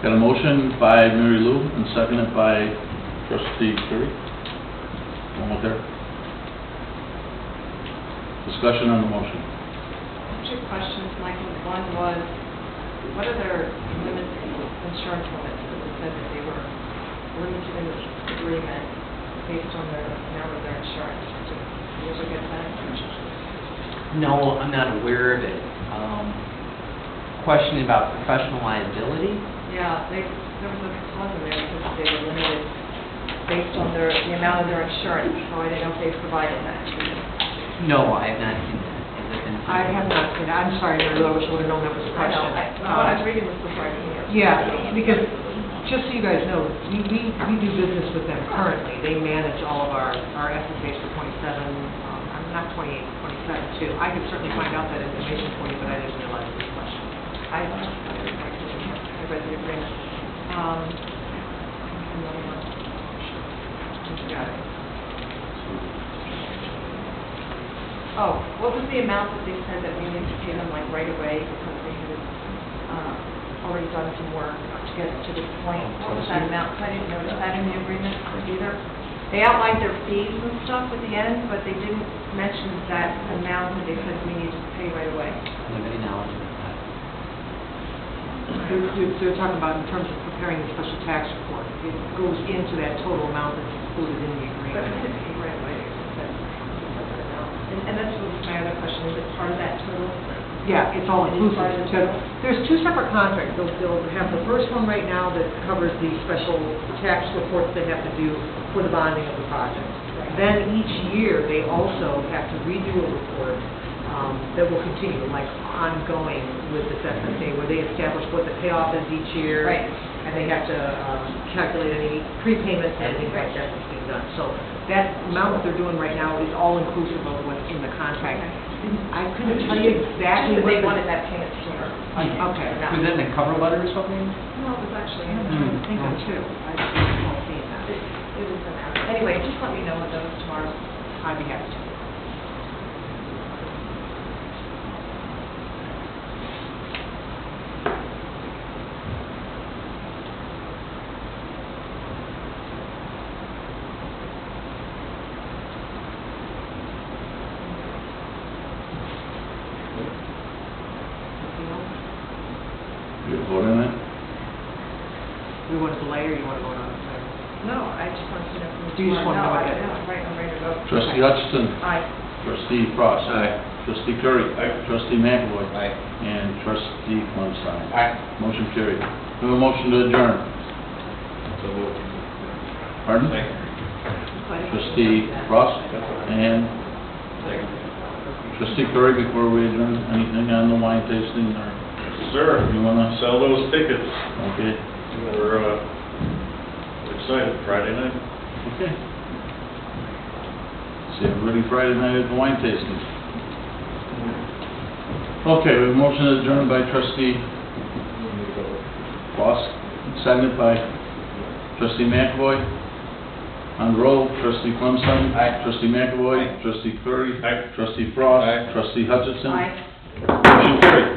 Got a motion by Mary Lou and seconded by trustee Curry. One more there. Discussion on the motion. Two questions, Michael. One was, what are their limits, insurance limits? Because it said that they were limited in this agreement based on the amount of their insurance. Did you ever get that? No, I'm not aware of it. Question about professional liability? Yeah, there was a clause in there because they were limited based on the amount of their insurance, so I didn't know if they provided that to you. No, I have not seen that. Has it been? I have not seen it. I'm sorry, Mary Lou, I wish I would have known that was a I question. know, what I was reading was before I came here. Yeah, because, just so you guys know, we do business with them currently. They manage all of our FSAs for 27, not 28, 27 too. I could certainly find out that information for you, but I didn't realize this question. I read the agreement. Another one. Got it. Oh, what was the amount that they said that we need to pay them like right away because they had already done some work to get to this point? What was that amount? I didn't notice that in the agreement either. They outlined their fees and stuff at the end, but they didn't mention that amount that they said we needed to pay right away. I have any knowledge of that. They're talking about in terms of preparing the special tax report. It goes into that total amount that's included in the But agreement. it didn't pay right away. It said separate amount. And that's what was my other question. Is it part of that total? Yeah, it's all It is inclusive. part of the So total? there's two separate contracts. They'll have the first one right now that covers the special tax reports they have to do for the bonding of the project. Then each year, they also have to redo a report that will continue, like ongoing with this SSA, where they establish what the payoff is each year. Right. And they have to calculate any prepayments and things like that that's being done. So that amount that they're doing right now is all inclusive of what's in the contract. I couldn't tell you exactly Just that what they the... wanted that payment sooner. Okay. Was that in the cover letter or something? No, it was actually in I there. think so too. I just don't see that. It was in there. Anyway, just let me know what those tomorrow. I'd be happy to. You vote on that? We want to delay or you want to vote on it? No, I just want to know from Do you just want to know tomorrow. what it is? No, I'm ready to go. Trustee Hutchison, Aye. trustee Frost. Aye. Trustee Curry. Trustee McAvoy. Aye. And trustee Flemstein. Aye. Motion carried. We have a motion to adjourn. Pardon? Trustee Frost and trustee Curry, before we adjourn, anything on the wine tasting or Sir, you wanna? sell those tickets. Okay, We're excited, Friday night. okay. See everybody Friday night at the wine tasting. Okay, we have a motion to adjourn by trustee Frost, seconded by trustee McAvoy. On the roll, trustee Flemstein. Aye. Trustee McAvoy. Trustee Curry. Aye. Trustee Frost. Aye. Trustee Hutchison. Aye. Motion carried.